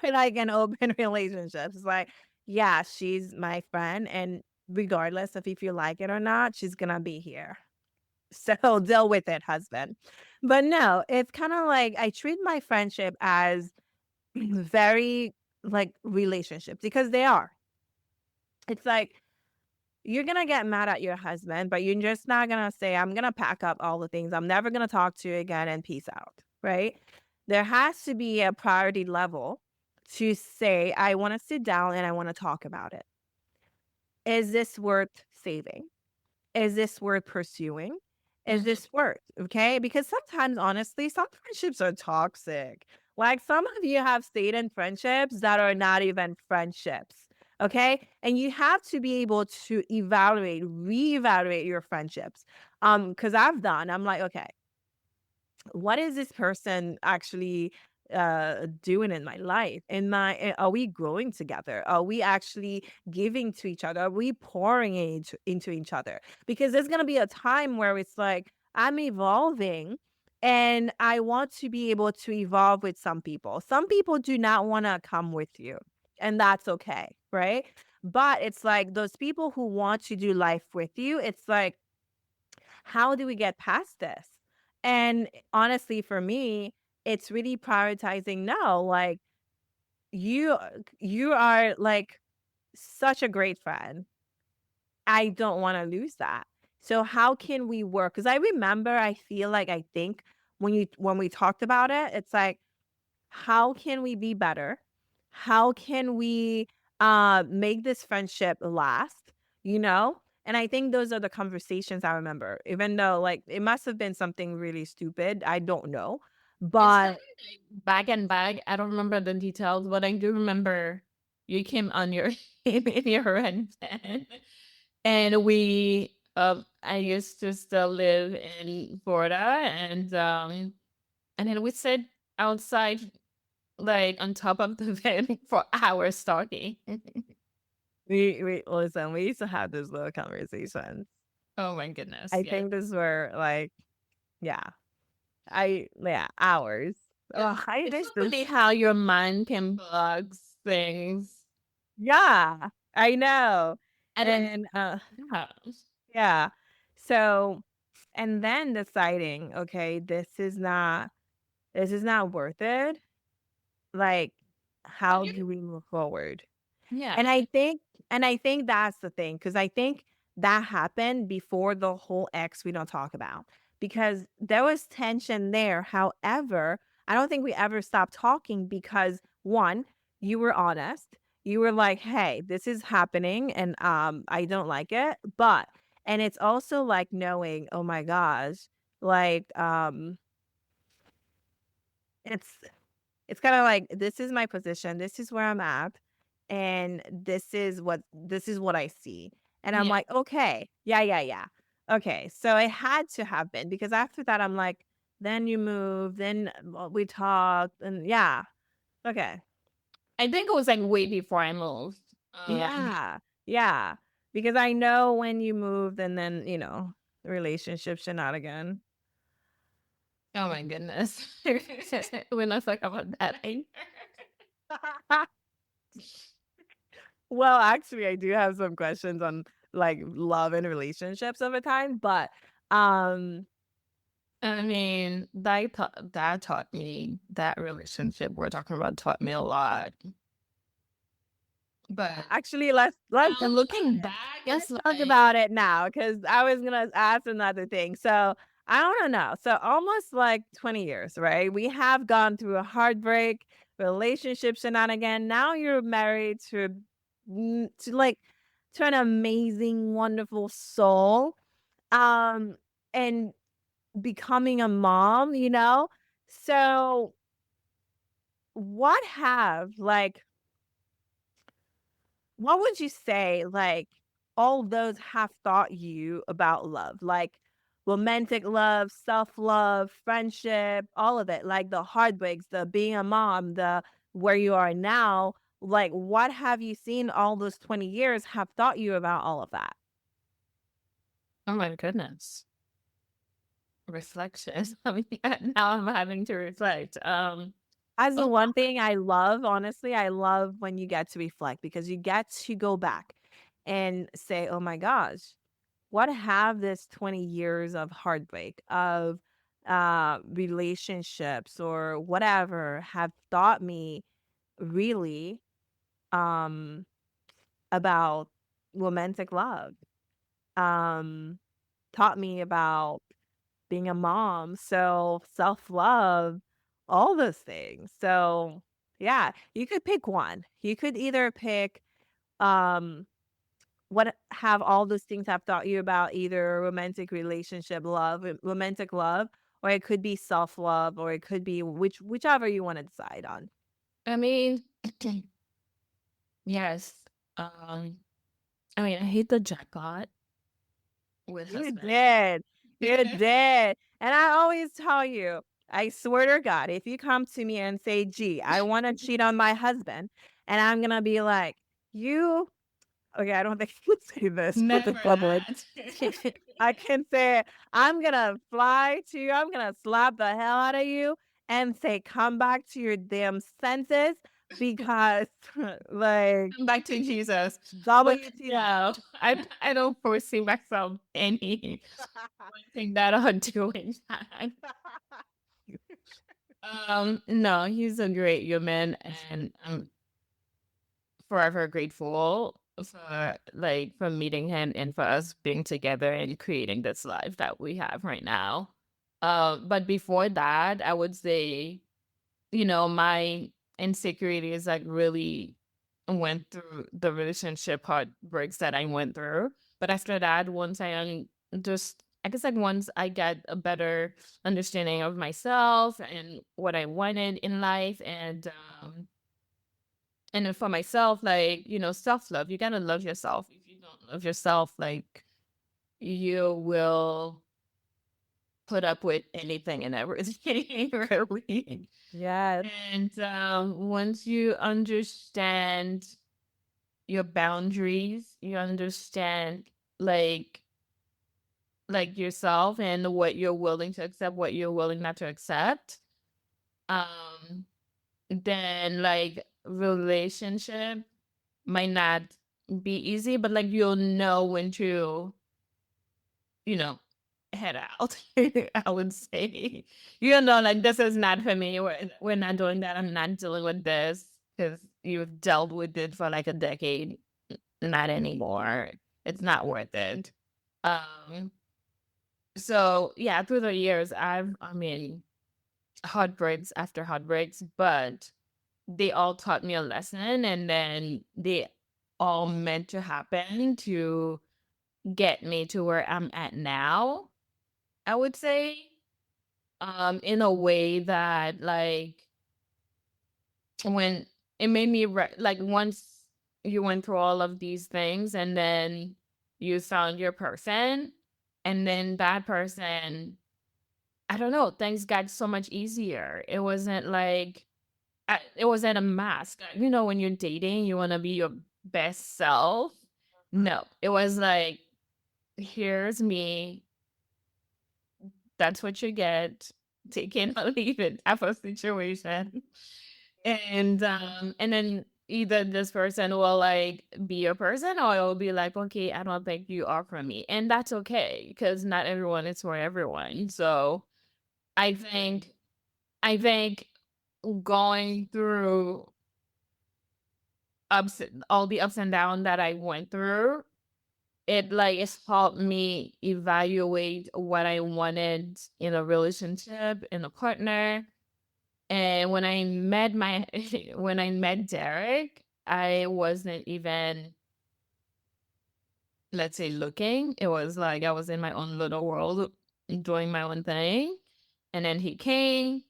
We're like an open relationship. It's like, yeah, she's my friend, and regardless of if you like it or not, she's gonna be here. So deal with it, husband. But no, it's kind of like I treat my friendship as very like relationships because they are. It's like you're gonna get mad at your husband, but you're just not gonna say, I'm gonna pack up all the things. I'm never gonna talk to you again and peace out. Right? There has to be a priority level to say, I want to sit down and I want to talk about it. Is this worth saving? Is this worth pursuing? Is Mhm. this worth, okay? Because sometimes, honestly, some friendships are toxic. Like some of you have stayed in friendships that are not even friendships, okay? And you have to be able to evaluate, reevaluate your friendships. Because I'm like, okay, what is this person actually doing in my life? Are we growing together? Are we actually giving to each other? Are we pouring into each other? Because there's going to be a time where it's like I'm evolving and I want to be able to evolve with some people. Some people do not want to come with you, and that's okay, right? But it's like those people who want to do life with you, it's like, how do we get past this? And honestly, for me, it's really prioritizing no, like you you are like such a great friend. I don't want to lose that. So how can we work? Because I remember, I feel like I think when we talked about it, it's like, how can we be better? How can we make this friendship last? You know? And I think those are the conversations I remember. Even though like it must have been something really stupid. I don't know. It's But like bag and bag. I don't remember the details, but I do remember you came on your in your rent van, and we I used to still live in Florida, and then we sit outside like on top of the van for hours talking. we listen, we used to have those little conversations. Oh my goodness, I yeah. think those were like, yeah. Yeah, hours. It's Oh, I it's this so this funny how your mind can block things. yeah, I know. And then And yeah. yeah. So, and then deciding, okay, this is not worth it. Like, how do we move forward? Yeah. And I think that's the thing, because I think that happened before the whole ex we don't talk about, because there was tension there. However, I don't think we ever stopped talking because, one, you were honest. You were like, "Hey, this is happening and I don't like it." But and it's also like knowing, "Oh my gosh, like it's it's kinda like, this is my position, this is where I'm at, and this is what I see." And I'm Yeah. like, "Okay. Yeah, yeah, yeah." Okay, so it had to have been, because after that, I'm like, then you moved, then, we talked, and yeah. Okay. I think it was like way before I moved. Yeah. Yeah. Because I know when you moved and then, the relationship should not again. Oh my goodness. We're not talking about that either. Well, actually, I do have some questions on, like, love and relationships over time, but, um I mean, that taught me that relationship we're talking about taught me a lot. But actually, let's now looking back, it's talk like about it now, because I was gonna ask another thing. So, I wanna know. So, almost, like, 20 years, right? We have gone through a heartbreak, relationship shenanigan. Now you're married like, to an amazing, wonderful soul, um, and becoming a mom, you know? So, what have, like what would you say, like, all those have taught you about love? Like, romantic love, self-love, friendship, all of it, like, the heartbreaks, the being a mom, the where you are now, like, what have you seen all those 20 years have taught you about all of that? oh my goodness. Reflection. I mean, now I'm having to reflect. As the Oh, one thing I love, honestly, I love when you get to reflect, because you get to go back and say, "Oh my gosh, what have this 20 years of heartbreak, of relationships or whatever have taught me really um about romantic love, um taught me about being a mom, self-love, all those things." So yeah, you could pick one. You could either pick um what have all those things have taught you about either romantic relationship, love, romantic love, or it could be self-love, or it could be whichever you want to decide on. I mean, yes. Um, I mean, I hit the jackpot with You husband. did. You did. And I always tell you, I swear to God, if you come to me and say, gee, I want to cheat on my husband, and I'm going to be like, you, okay, I don't think I can say this for the Never public. that. I can say, I'm going to fly to you. I'm going to slap the hell out of you and say, come back to your damn senses because, like, Come back to Jesus. But WTF. no, I don't foresee myself any one thing that I'll do in that. No, he's a great human, and I'm forever grateful for meeting him and for us being together and creating this life that we have right now. But before that, I would say, my insecurities like really went through the relationship heartbreaks that I went through. But after that, once just I guess like once I got a better understanding of myself and what I wanted in life, and then for myself, like, self-love, you gotta love yourself. If you don't love yourself, like, you will put up with anything and everything, really. Yes. And once you understand your boundaries, you understand like yourself and what you're willing to accept, what you're willing not to accept. Um, then like relationship might not be easy, but like you'll know when to, you know, head out. I would say, like this is not for me. We're not doing that. I'm not dealing with this because you've dealt with it for like a decade. Not anymore. It's not worth it. Um. So yeah, through the years, I mean, heartbreaks after heartbreaks, but they all taught me a lesson, and then they all meant to happen to get me to where I'm at now, I would say, in a way that like when it made me like once you went through all of these things and then you found your person, and then that person, I don't know, things got so much easier. It wasn't like it wasn't a mask. When you're dating, you want to be your best self. No, it was like, here's me. That's what you get. Take it or leave it type of situation. And then either this person will like be your person, or it will be like, okay, I don't think you are for me. And that's okay because not everyone is for everyone. So I think I think going through all the ups and downs that I went through, it's helped me evaluate what I wanted in a relationship, in a partner. And when I met when I met Derek, I wasn't even, let's say, looking. It was like I was in my own little world doing my own thing. And then he came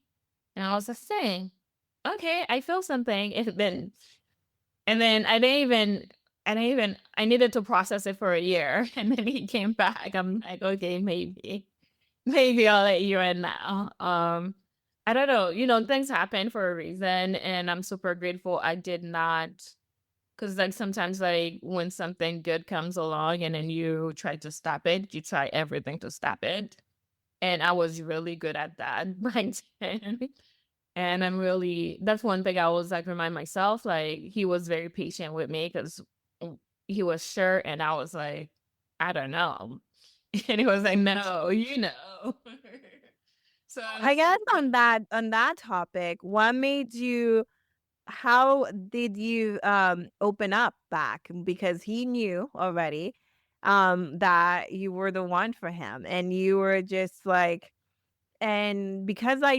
and I was just saying, okay, I feel something. And then I needed to process it for a year. And then he came back. I'm like, okay, maybe I'll let you in now. I don't know. Things happen for a reason, and I'm super grateful I did not. Because like sometimes like when something good comes along and then you try to stop it, you try everything to stop it. And I was really good at that back then. And that's one thing I always like remind myself, like he was very patient with me because he was sure, and I was like, I don't know. And he was like, no, you know. So I I was guess super. on that topic, what made you how did you open up back? Because he knew already that you were the one for him, and you were just like, and because I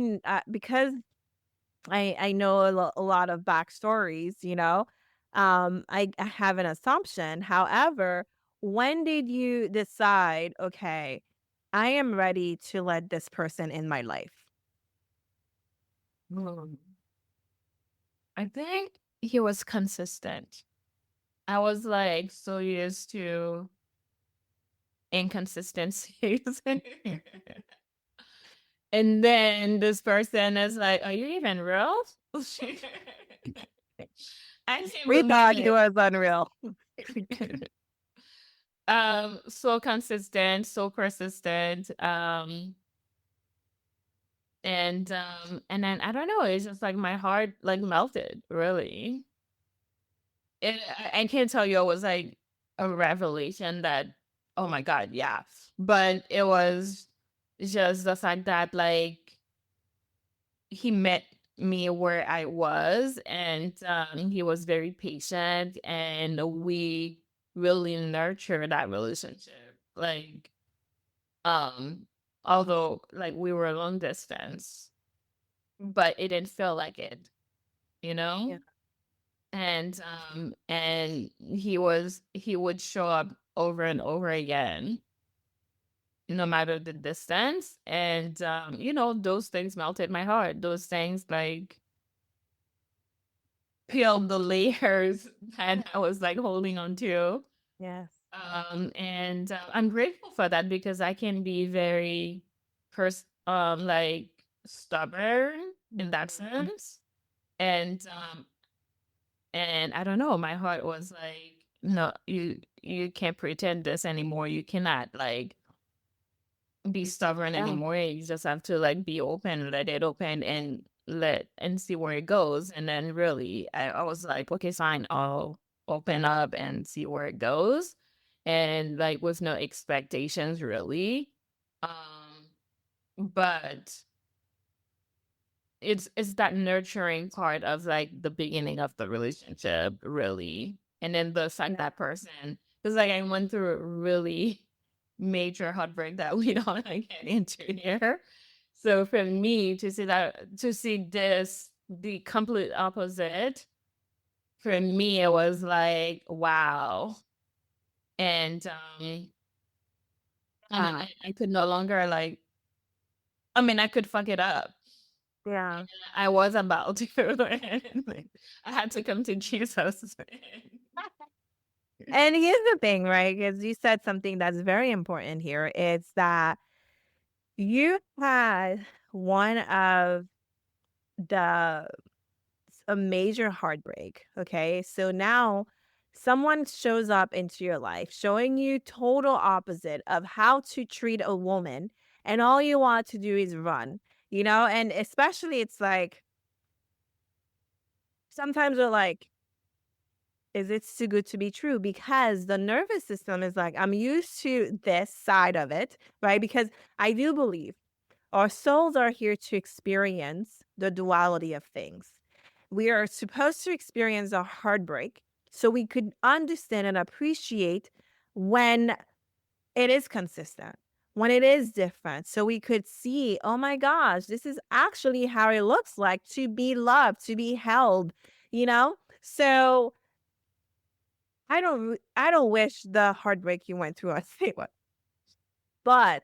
know a lot of backstories, I have an assumption. However, when did you decide, okay, I am ready to let this person in my life? Mm. I think he was consistent. I was like so used to inconsistencies. And then this person is like, "Are you even real?" I can't We believe thought he it. was unreal. So consistent, so persistent. And then I don't know, it's just like my heart like melted, really. I can't tell you it was like a revelation that, oh my God, yeah. But it was just the fact that like he met me where I was, and he was very patient, and we really nurtured that relationship. Like, um, although like we were long distance, but it didn't feel like it, you know? Yeah. And he would show up over and over again, no matter the distance. And those things melted my heart. Those things like peeled the layers that I was like holding on to. Yes. And I'm grateful for that because I can be very like stubborn in that sense. And and I don't know, my heart was like, no, you can't pretend this anymore. You cannot like be stubborn Yeah. anymore. You just have to like be open, let it open, and see where it goes. And then really I was like, okay, fine, I'll open up and see where it goes. And like with no expectations really. But it's that nurturing part of like the beginning of the relationship, really. And then the fact Yeah. that person, because like I went through a really major heartbreak that we don't like get into here. So for me to see this the complete opposite, for me it was like wow. And I could no longer like, I mean, I could fuck it up. Yeah. I was about to. Like, I had to come to Jesus. And here's the thing, right? Because you said something that's very important here. It's that you had one of the a major heartbreak. Okay. So now someone shows up into your life showing you total opposite of how to treat a woman. And all you want to do is run, and especially it's like sometimes we're like, is it too good to be true? Because the nervous system is like, I'm used to this side of it, right? Because I do believe our souls are here to experience the duality of things. We are supposed to experience a heartbreak so we could understand and appreciate when it is consistent, when it is different. So we could see, oh my gosh, this is actually how it looks like to be loved, to be held, you know? So I don't wish the heartbreak you went through on Statewide, but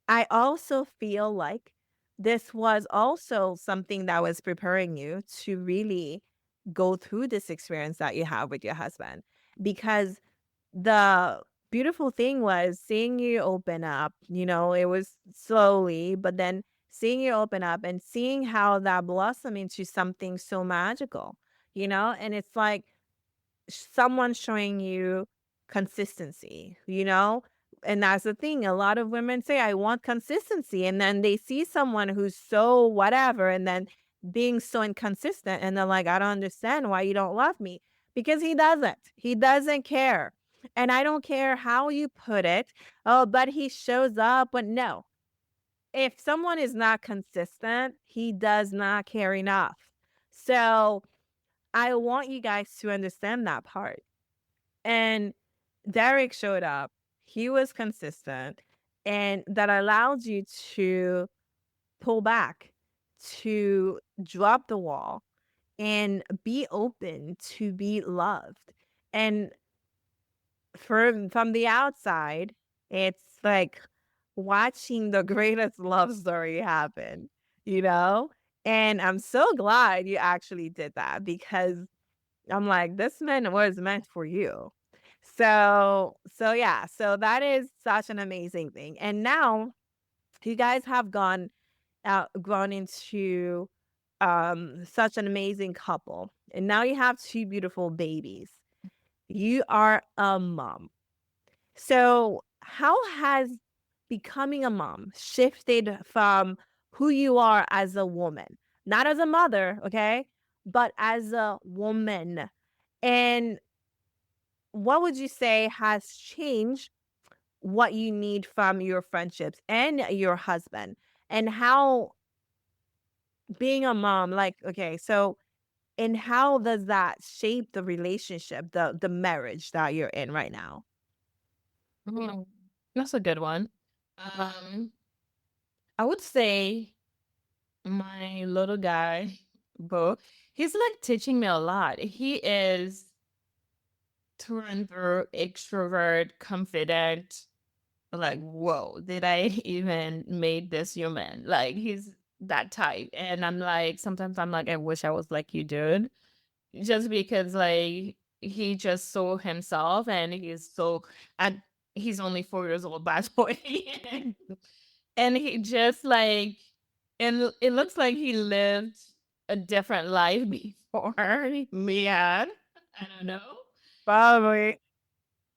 I also feel like this was also something that was preparing you to really go through this experience that you have with your husband. Because the beautiful thing was seeing you open up, it was slowly, but then seeing you open up and seeing how that blossomed into something so magical, and it's like someone showing you consistency, And that's the thing. A lot of women say, I want consistency. And then they see someone who's so whatever and then being so inconsistent. And they're like, I don't understand why you don't love me. Because he doesn't. He doesn't care. And I don't care how you put it. Oh, but he shows up. But no, if someone is not consistent, he does not care enough. So I want you guys to understand that part. And Derek showed up. He was consistent, and that allowed you to pull back, to drop the wall, and be open to be loved. And from the outside, it's like watching the greatest love story happen, you know? And I'm so glad you actually did that because I'm like, this man was meant for you. So yeah, so that is such an amazing thing. And now you guys have grown into such an amazing couple. And now you have two beautiful babies. You are a mom. So, how has becoming a mom shifted from who you are as a woman? Not as a mother, okay? But as a woman. And what would you say has changed what you need from your friendships and your husband? And how being a mom, like, okay, so and how does that shape the relationship, the marriage that you're in right now? Mhm. That's a good one. Um, I would say my little guy, Bo, he's like teaching me a lot. He is through and through extrovert, confident. Like, whoa, did I even made this human? Like, he's that type. And I'm like, sometimes I'm like, I wish I was like you, dude. Just because like he just saw himself and he's so and he's only 4 years old by the way. And he just like and it looks like he lived a different life before me had. I don't know. Probably.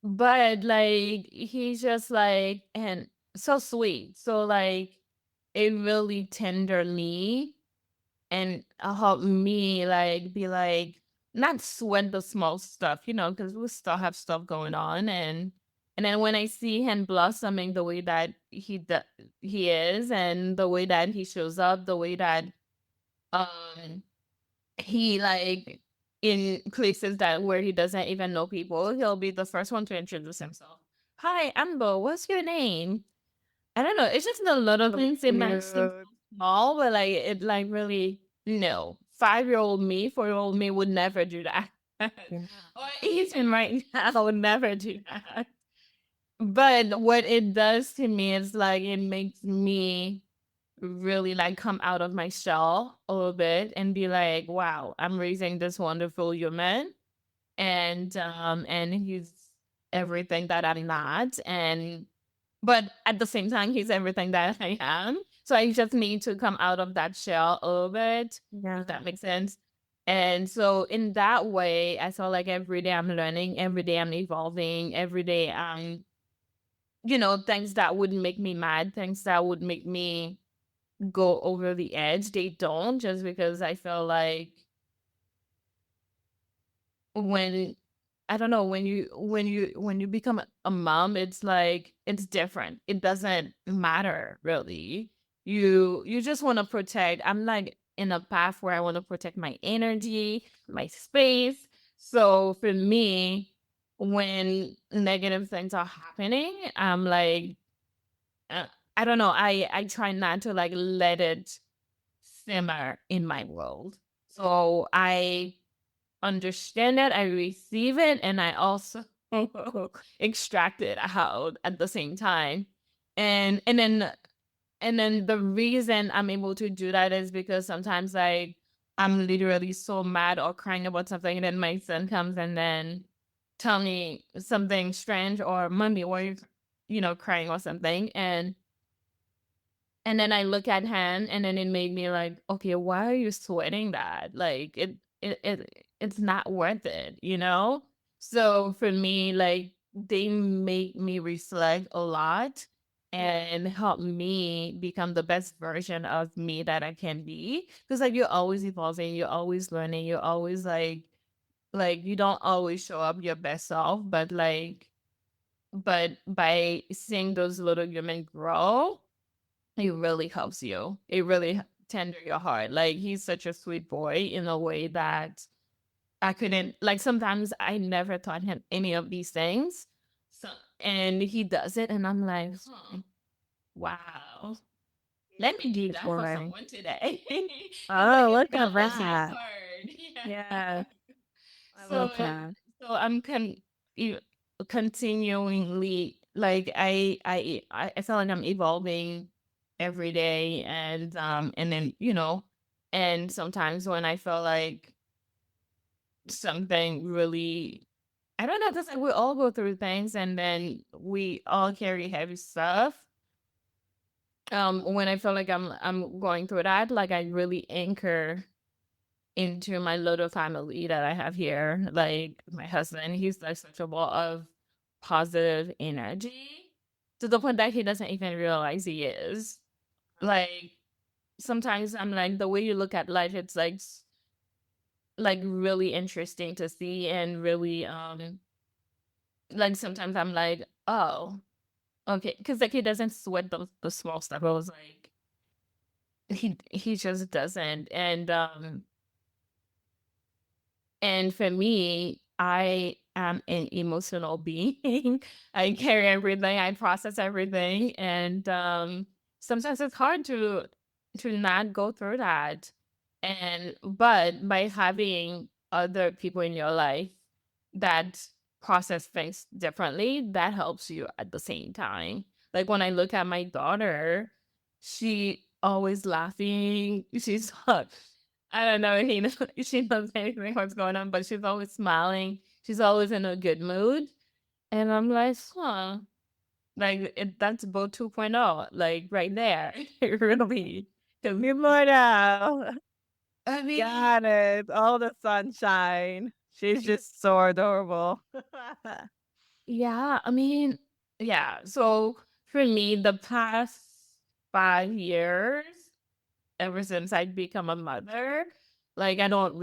But like he's just like and so sweet. So like it really tenderly and help me like be like not sweat the small stuff, because we still have stuff going on, and then when I see him blossoming the way that he is, and the way that he shows up, the way that um he like in places that where he doesn't even know people, he'll be the first one to introduce himself. Hi, Amber, what's your name? I don't know. It's just the little So things. It might seem cute. small, but like it like really no. 5-year-old me, 4-year-old me would never do that. Yeah. Or even right now would never do that. But what it does to me is like it makes me really like come out of my shell a little bit and be like, wow, I'm raising this wonderful human and he's everything that I'm not. And but at the same time, he's everything that I am. So I just need to come out of that shell a little bit, Yeah. if that makes sense. And so in that way, I feel like every day I'm learning, every day I'm evolving, every day I'm, things that would make me mad, things that would make me go over the edge, they don't, just because I feel like when I don't know, when you become a mom, it's like it's different. It doesn't matter really. You just want to protect. I'm like in a path where I want to protect my energy, my space. So for me, when negative things are happening, I'm like uh, I don't know. I try not to like let it simmer in my world. So I understand it, I receive it, and I also extract it out at the same time. And then the reason I'm able to do that is because sometimes like I'm literally so mad or crying about something, and then my son comes and then tell me something strange or mommy, why are you crying or something, and then I look at him, and then it made me like, okay, why are you sweating that? Like it's not worth it. So for me, like they make me reflect a lot and help me become the best version of me that I can be. Because like you're always evolving, you're always learning, you're always like you don't always show up your best self, but by seeing those little women grow, it really helps you. It really tender your heart. Like he's such a sweet boy in a way that I couldn't like sometimes I never taught him any of these things. So and he does it and I'm like, wow. Let me do that for Boy. someone today. It's like Oh, it look at melted my that. heart. Yeah. Yeah, I So, love that. so I'm e- continuingly like I feel like I'm evolving every day, and then and sometimes when I feel like something really, I don't know, just like we all go through things, and then we all carry heavy stuff. When I feel like I'm going through that, like I really anchor into my little family that I have here. Like my husband, he's like such a ball of positive energy to the point that he doesn't even realize he is. Like sometimes I'm like, the way you look at life, it's like really interesting to see, and really like sometimes I'm like, oh, okay, because like he doesn't sweat the small stuff. I was like, he just doesn't, and for me, I am an emotional being. I carry everything, I process everything, and sometimes it's hard to not go through that. And but by having other people in your life that process things differently, that helps you at the same time. Like when I look at my daughter, she always laughing. She's I don't know if he knows, she knows anything what's going on, but she's always smiling. She's always in a good mood. And I'm like, huh. Like that's about 2.0, like right there. Really. 'Cause, Good morning. I mean, Got it. All the sunshine. She's just so adorable. yeah, I mean, yeah. So for me, the past 5 years, ever since I become a mother, like I don't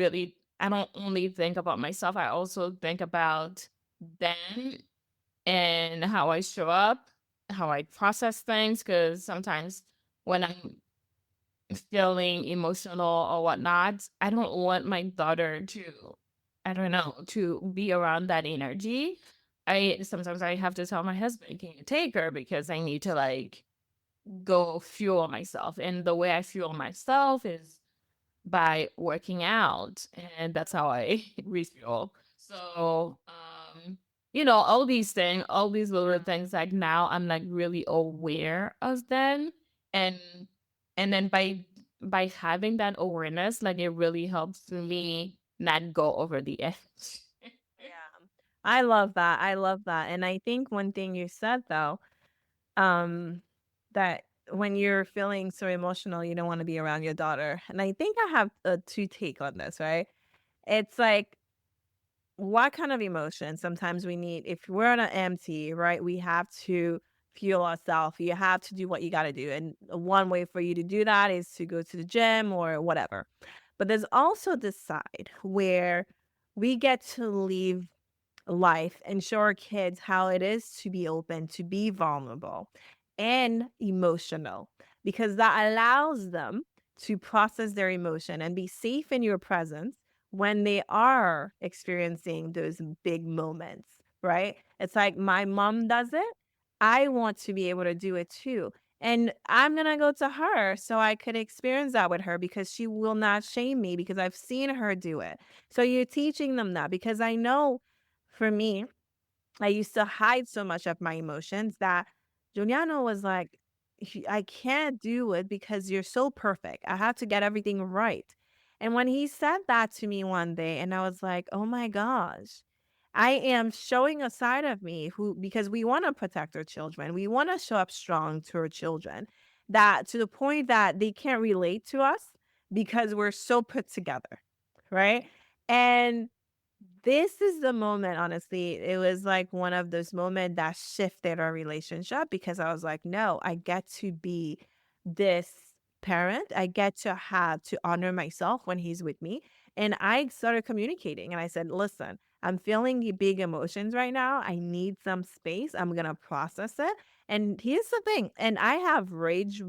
only think about myself, I also think about them and how I show up, how I process things. Because sometimes when I'm feeling emotional or whatnot, I don't want my daughter to, I don't know, to be around that energy. I sometimes I have to tell my husband, "Can you take her?" Because I need to like go fuel myself, and the way I fuel myself is by working out, and that's how I refuel. So, all these things, all these little things, like now I'm like really aware of them, and then by having that awareness, like it really helps me not go over the edge. Yeah. I love that. I love that. And I think one thing you said though, um, that when you're feeling so emotional, you don't want to be around your daughter. And I think I have a two take on this, right? It's like what kind of emotion sometimes we need if we're on an empty, right? We have to fuel ourselves. You have to do what you got to do. And one way for you to do that is to go to the gym or whatever. But there's also this side where we get to leave life and show our kids how it is to be open, to be vulnerable and emotional, because that allows them to process their emotion and be safe in your presence when they are experiencing those big moments, right? It's like my mom does it. I want to be able to do it too. And I'm going to go to her so I could experience that with her because she will not shame me because I've seen her do it. So you're teaching them that because I know for me, I used to hide so much of my emotions that Giuliano was like, I can't do it because you're so perfect. I have to get everything right." And when he said that to me one day, and I was like, oh my gosh, I am showing a side of me who, because we want to protect our children, we want to show up strong to our children, that to the point that they can't relate to us because we're so put together. Right. And this is the moment, honestly, it was like one of those moments that shifted our relationship because I was like, no, I get to be this parent. I get to have to honor myself when he's with me. And I started communicating and I said, listen, I'm feeling big emotions right now. I need some space. I'm going to process it. And here's the thing. And I have rage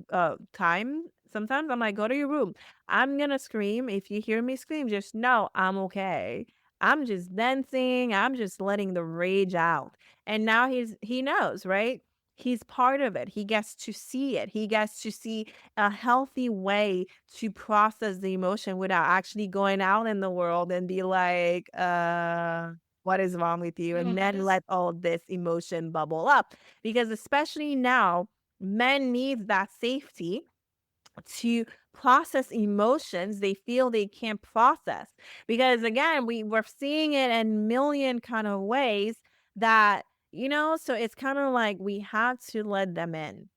time. Sometimes I'm like, go to your room. I'm going to scream. If you hear me scream, just know I'm okay. I'm just dancing, I'm just letting the rage out. And now he knows, right? He's part of it. He gets to see it. He gets to see a healthy way to process the emotion without actually going out in the world and be like, what is wrong with you? And then Yes. let all this emotion bubble up. Because especially now, men need that safety to process emotions they feel they can't process. Because again, we're seeing it in million kind of ways that, so it's kind of like we have to let them in.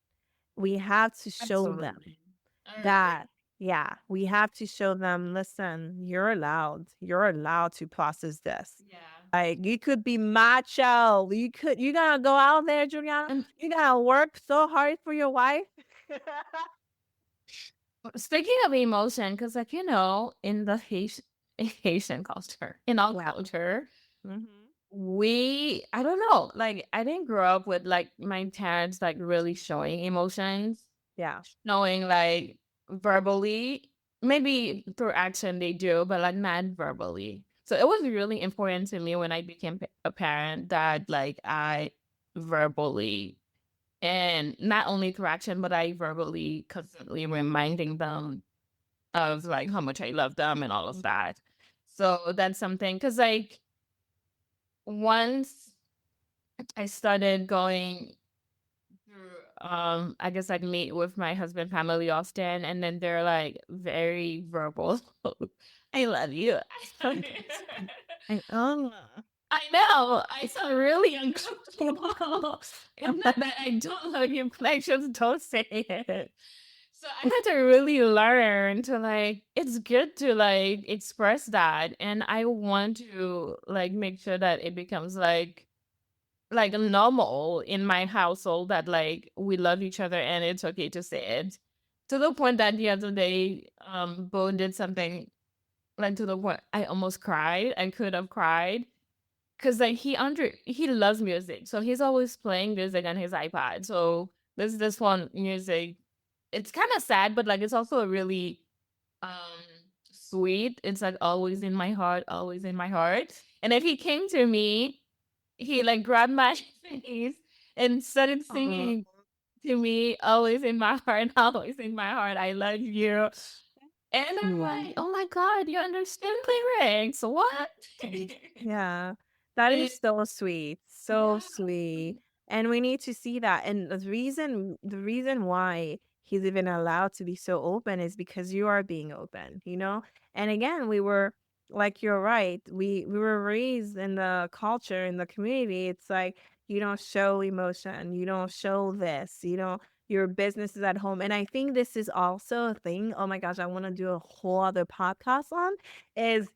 We have to show them Absolutely. I that, agree. yeah, we have to show them, listen, you're allowed to process this. Yeah. Like, you could be macho. You gotta go out there, Juliana. And You gotta work so hard for your wife. speaking of emotion, because like in the Haitian culture, in our Yeah. culture, Mhm. we I don't know, like I didn't grow up with like my parents like really showing emotions, Yeah. knowing like verbally, maybe through action they do, but like not verbally. So it was really important to me when I became a parent that like I verbally, and not only through action, but I verbally constantly reminding them of like how much I love them and all of that. So that's something because like once I started going through I guess like meet with my husband family often, and then they're like very verbal. I love you. I oh. I know. I sound really uncomfortable. And not that I don't love you, but I just don't say it. So I had to really learn to like, it's good to like express that. And I want to like make sure that it becomes like normal in my household that like we love each other and it's okay to say it. To the point that the other day, Bo did something like to the point I almost cried. I could have cried. Cause like he loves music. So he's always playing music on his iPad. So there's this one music. It's kind of sad, but like it's also a really um sweet. It's like always in my heart, always in my heart. And if he came to me, he like grabbed my face and started Oh. singing to me, always in my heart, always in my heart, I love you. And I'm Yeah. like, oh my God, you understand lyrics. What? Yeah. That And is so sweet. So yeah. sweet. And we need to see that. And the reason why he's even allowed to be so open is because you are being open. And again, you're right. We were raised in the culture, in the community. It's like you don't show emotion, you don't show this, your business is at home. And I think this is also a thing. Oh my gosh, I want to do a whole other podcast on is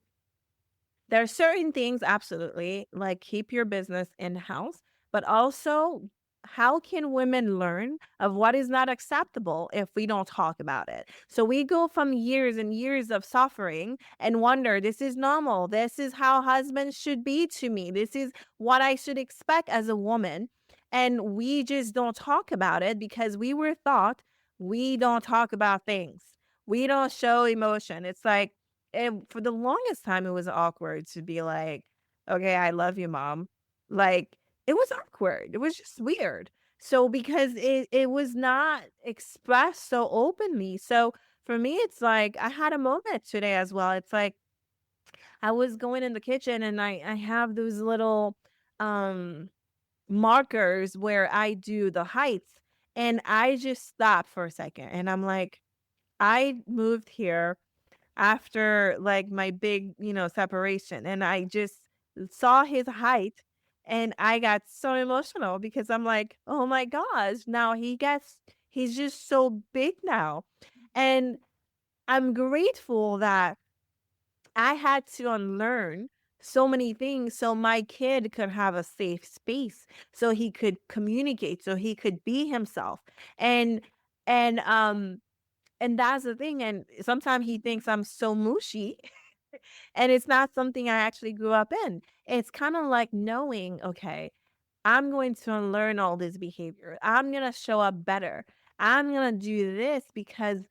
there are certain things, absolutely, like keep your business in-house, but also how can women learn of what is not acceptable if we don't talk about it? So we go from years and years of suffering and wonder, this is normal. This is how husbands should be to me. This is what I should expect as a woman. And we just don't talk about it because we were taught we don't talk about things. We don't show emotion. It's like, and for the longest time, it was awkward to be like, "Okay, I love you, mom." Like, it was awkward. It was just weird. So because it was not expressed so openly. So for me, it's like I had a moment today as well. It's like I was going in the kitchen and I have those little um markers where I do the heights, and I just stopped for a second and I'm like, I moved here after like my big, separation. And I just saw his height and I got so emotional because I'm like, oh my gosh, now he's just so big now. And I'm grateful that I had to unlearn so many things so my kid could have a safe space, so he could communicate, so he could be himself. And and um and that's the thing, and sometimes he thinks I'm so mushy, and it's not something I actually grew up in. It's kinda like knowing, "Okay, I'm going to unlearn all this behavior. I'm gonna show up better. I'm gonna do this because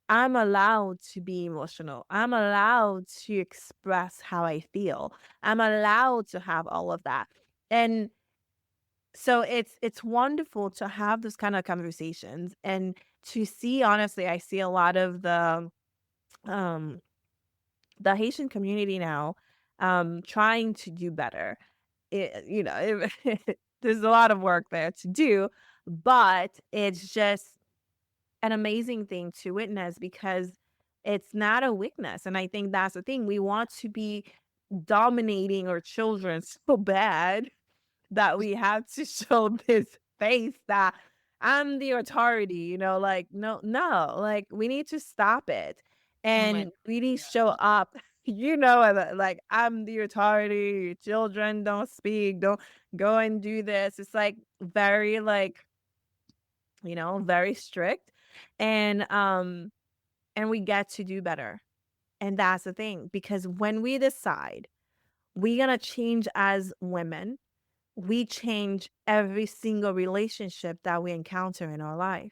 I'm allowed to be emotional. I'm allowed to express how I feel. I'm allowed to have all of that." And So it's wonderful to have those kind of conversations and to see, honestly, I see a lot of um the Haitian community now trying to do better. There's a lot of work there to do, but it's just an amazing thing to witness because it's not a weakness. And I think that's the thing. We want to be dominating our children so bad that we have to show this face that I'm the authority, like, no, no, like we need to stop it. Oh my, And we need to yeah. show up, like I'm the authority, your children don't speak, don't go and do this. It's like very like, very strict. And we get to do better. And that's the thing. Because when we decide we're gonna change as women, we change every single relationship that we encounter in our life,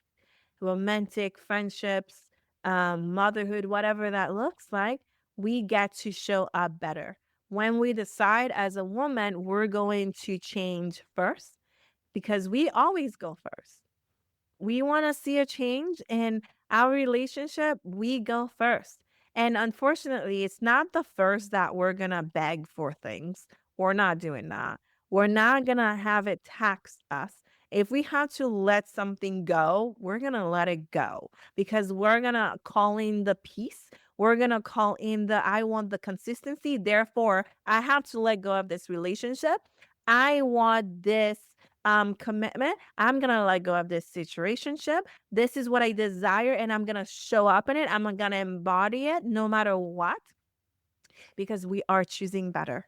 romantic friendships, motherhood, whatever that looks like. We get to show up better when we decide as a woman we're going to change first, because we always go first. We want to see a change in our relationship, we go first. And unfortunately, it's not the first that we're going to beg for things. We're not doing that. We're not going to have it tax us. If we have to let something go, we're going to let it go because we're going to call in the peace. We're going to call in the I want the consistency. Therefore, I have to let go of this relationship. I want this commitment. I'm gonna let go of this situationship. This is what I desire, and I'm gonna show up in it. I'm gonna embody it no matter what, because we are choosing better.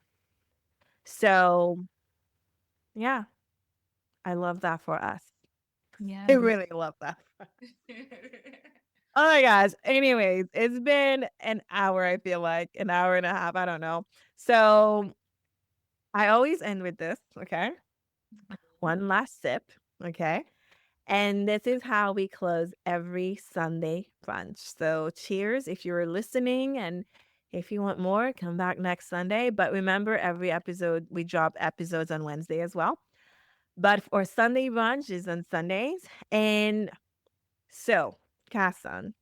So yeah, I love that for us. Yeah. I really love that. Oh my gosh. Anyways, it's been an hour, I feel like, an hour and a half. I don't know. So I always end with this, okay? One last sip, okay? And this is how we close every Sunday brunch. So cheers if you're listening. And if you want more, come back next Sunday. But remember, every episode, we drop episodes on Wednesday as well. But for Sunday brunch is on Sundays. And so, Casson,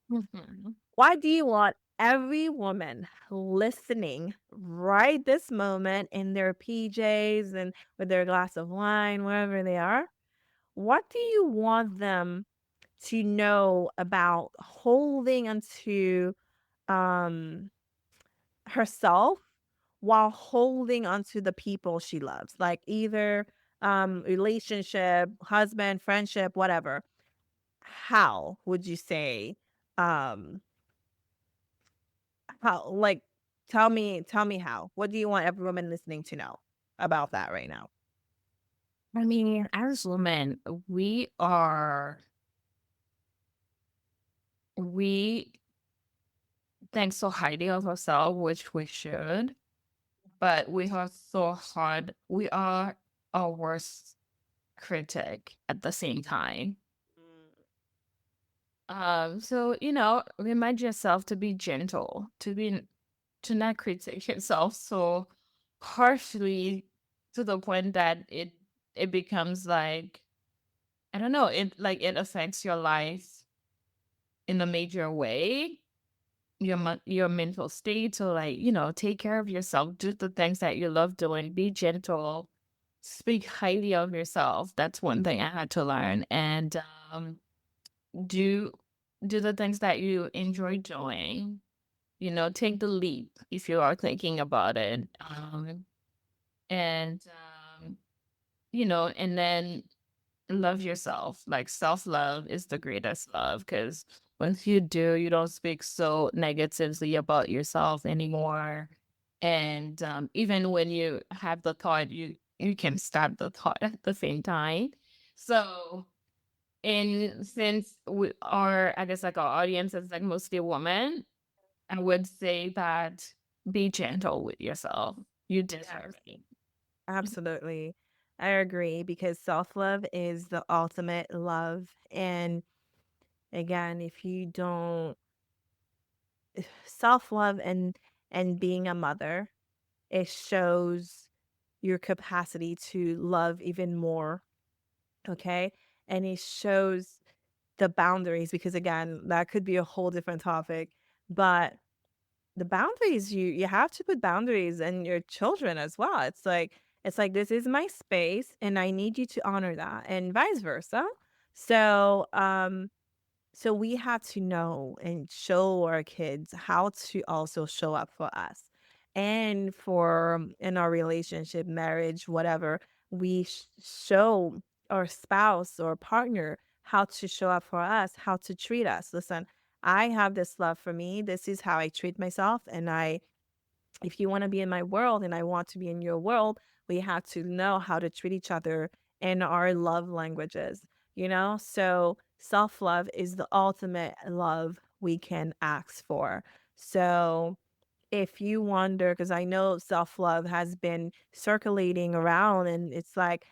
Mhm. why do you want every woman listening right this moment in their PJs and with their glass of wine, wherever they are? What do you want them to know about holding onto um herself while holding onto the people she loves, like either relationship, husband, friendship, whatever? How would you say, um how, like, tell me how, what do you want every woman listening to know about that right now? I mean, as women, we think so highly of ourselves, which we should, but we are so hard. We are our worst critic at the same time. So remind yourself to be gentle, to not critique yourself so harshly to the point that it becomes like, I don't know, it affects your life in a major way, your mental state. So like, take care of yourself, do the things that you love doing, be gentle, speak highly of yourself. That's one thing I had to learn. And do do the things that you enjoy doing. Take the leap if you are thinking about it. And and then love yourself. Like, self-love is the greatest love, because once you do, you don't speak so negatively about yourself anymore. And even when you have the thought, you can stop the thought at the same time. So, and since we are, I guess, like, our audience is like mostly women, I would say that be gentle with yourself. You deserve Yes, it. absolutely. I agree because self-love is the ultimate love. And again, if you don't self-love and being a mother, it shows your capacity to love even more. Okay. And it shows the boundaries because, again, that could be a whole different topic. But the boundaries, you have to put boundaries in your children as well. It's like this is my space and I need you to honor that and vice versa. So so we have to know and show our kids how to also show up for us. And for in our relationship, marriage, whatever, we show our spouse or partner how to show up for us, how to treat us. Listen, I have this love for me. This is how I treat myself. And if you want to be in my world and I want to be in your world, we have to know how to treat each other in our love languages, you know? So self love is the ultimate love we can ask for. So if you wonder, because I know self love has been circulating around and it's like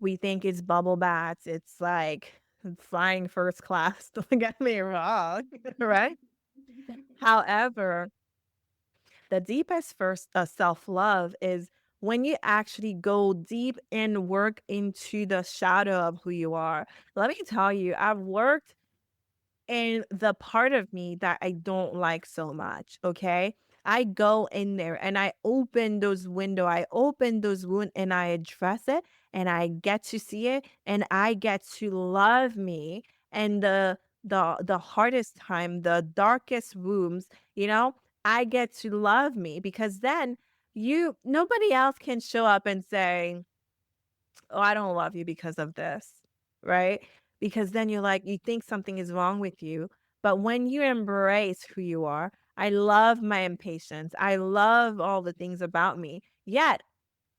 we think it's bubble baths, it's like flying first class. Don't get me wrong, right? However, the deepest first self love is when you actually go deep and work into the shadow of who you are. Let me tell you, I've worked in the part of me that I don't like so much, okay? I go in there and I open those window, I open those wound and I address it and I get to see it and I get to love me and the hardest time, the darkest rooms, you know, I get to love me because then nobody else can show up and say, "Oh, I don't love you because of this," right? Because then you think something is wrong with you. But when you embrace who you are, I love my impatience. I love all the things about me. Yet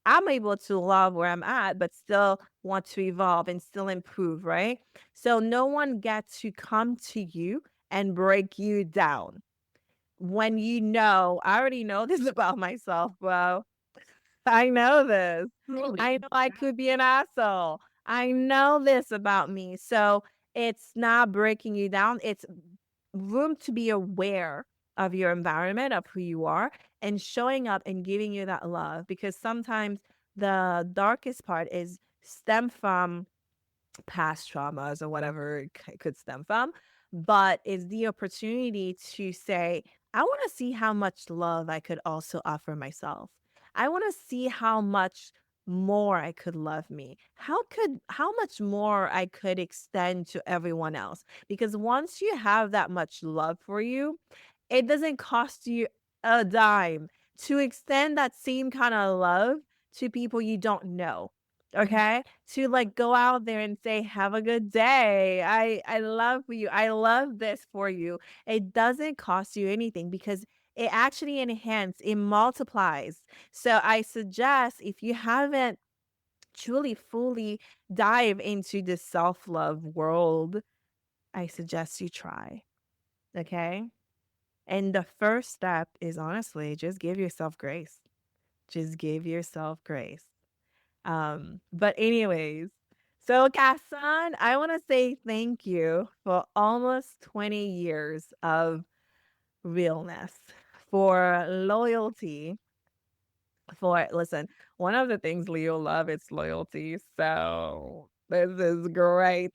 I'm able to love where I'm at, but still want to evolve and still improve, right? So no one gets to come to you and break you down. When I already know this about myself, bro. I know this. Really? I know I could be an asshole. I know this about me. So it's not breaking you down. It's room to be aware of your environment, of who you are, and showing up and giving you that love. Because sometimes the darkest part is stem from past traumas or whatever it could stem from, but it's the opportunity to say, I want to see how much love I could also offer myself. I want to see how much more I could love me. How much more I could extend to everyone else. Because once you have that much love for you, it doesn't cost you a dime to extend that same kind of love to people you don't know. Okay? To like go out there and say, "Have a good day. I love you. I love this for you." It doesn't cost you anything because it actually it multiplies. So I suggest if you haven't truly fully dive into the self-love world, I suggest you try. Okay? And the first step is honestly just give yourself grace. Just give yourself grace. But anyways, so Cassandre, I want to say thank you for almost 20 years of realness, for loyalty, for listen, one of the things Leo love is loyalty. So this is great.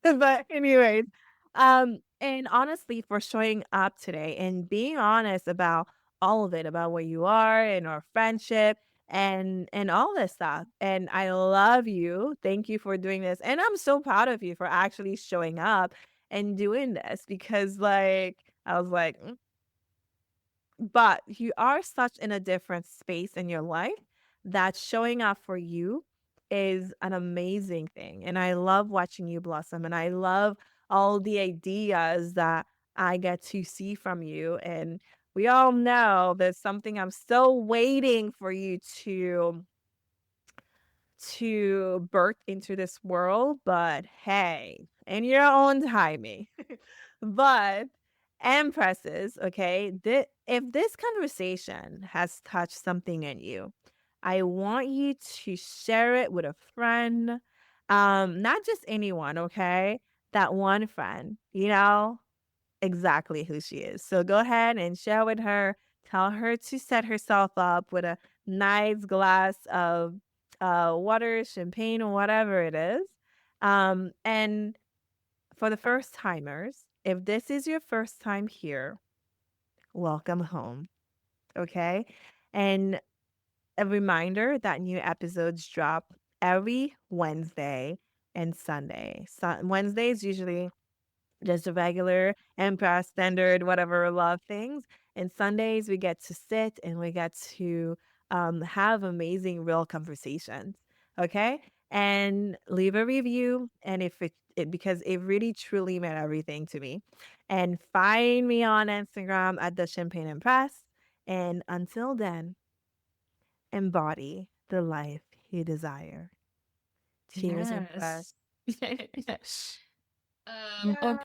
But anyways, and honestly for showing up today and being honest about all of it, about where you are and our friendship and all this stuff. And I love you. Thank you for doing this. And I'm so proud of you for actually showing up and doing this because like I was like, but you are such in a different space in your life that showing up for you is an amazing thing. And I love watching you blossom and I love all the ideas that I get to see from you. And we all know there's something I'm still waiting for you to birth into this world, but hey, in your own timing. But empresses, okay, if this conversation has touched something in you, I want you to share it with a friend, not just anyone, okay? That one friend, exactly who she is. So go ahead and share with her. Tell her to set herself up with a nice glass of water, champagne, or whatever it is. And for the first timers, if this is your first time here, welcome home. Okay. And a reminder that new episodes drop every Wednesday and Sunday. Wednesdays usually just a regular Empress standard, whatever love things. And Sundays we get to sit and we get to have amazing real conversations. Okay. And leave a review. And if it because it really truly meant everything to me. And find me on Instagram at the Champagne Empress. And until then, embody the life you desire. Cheers, Empress. Yes. Yeah. Okay.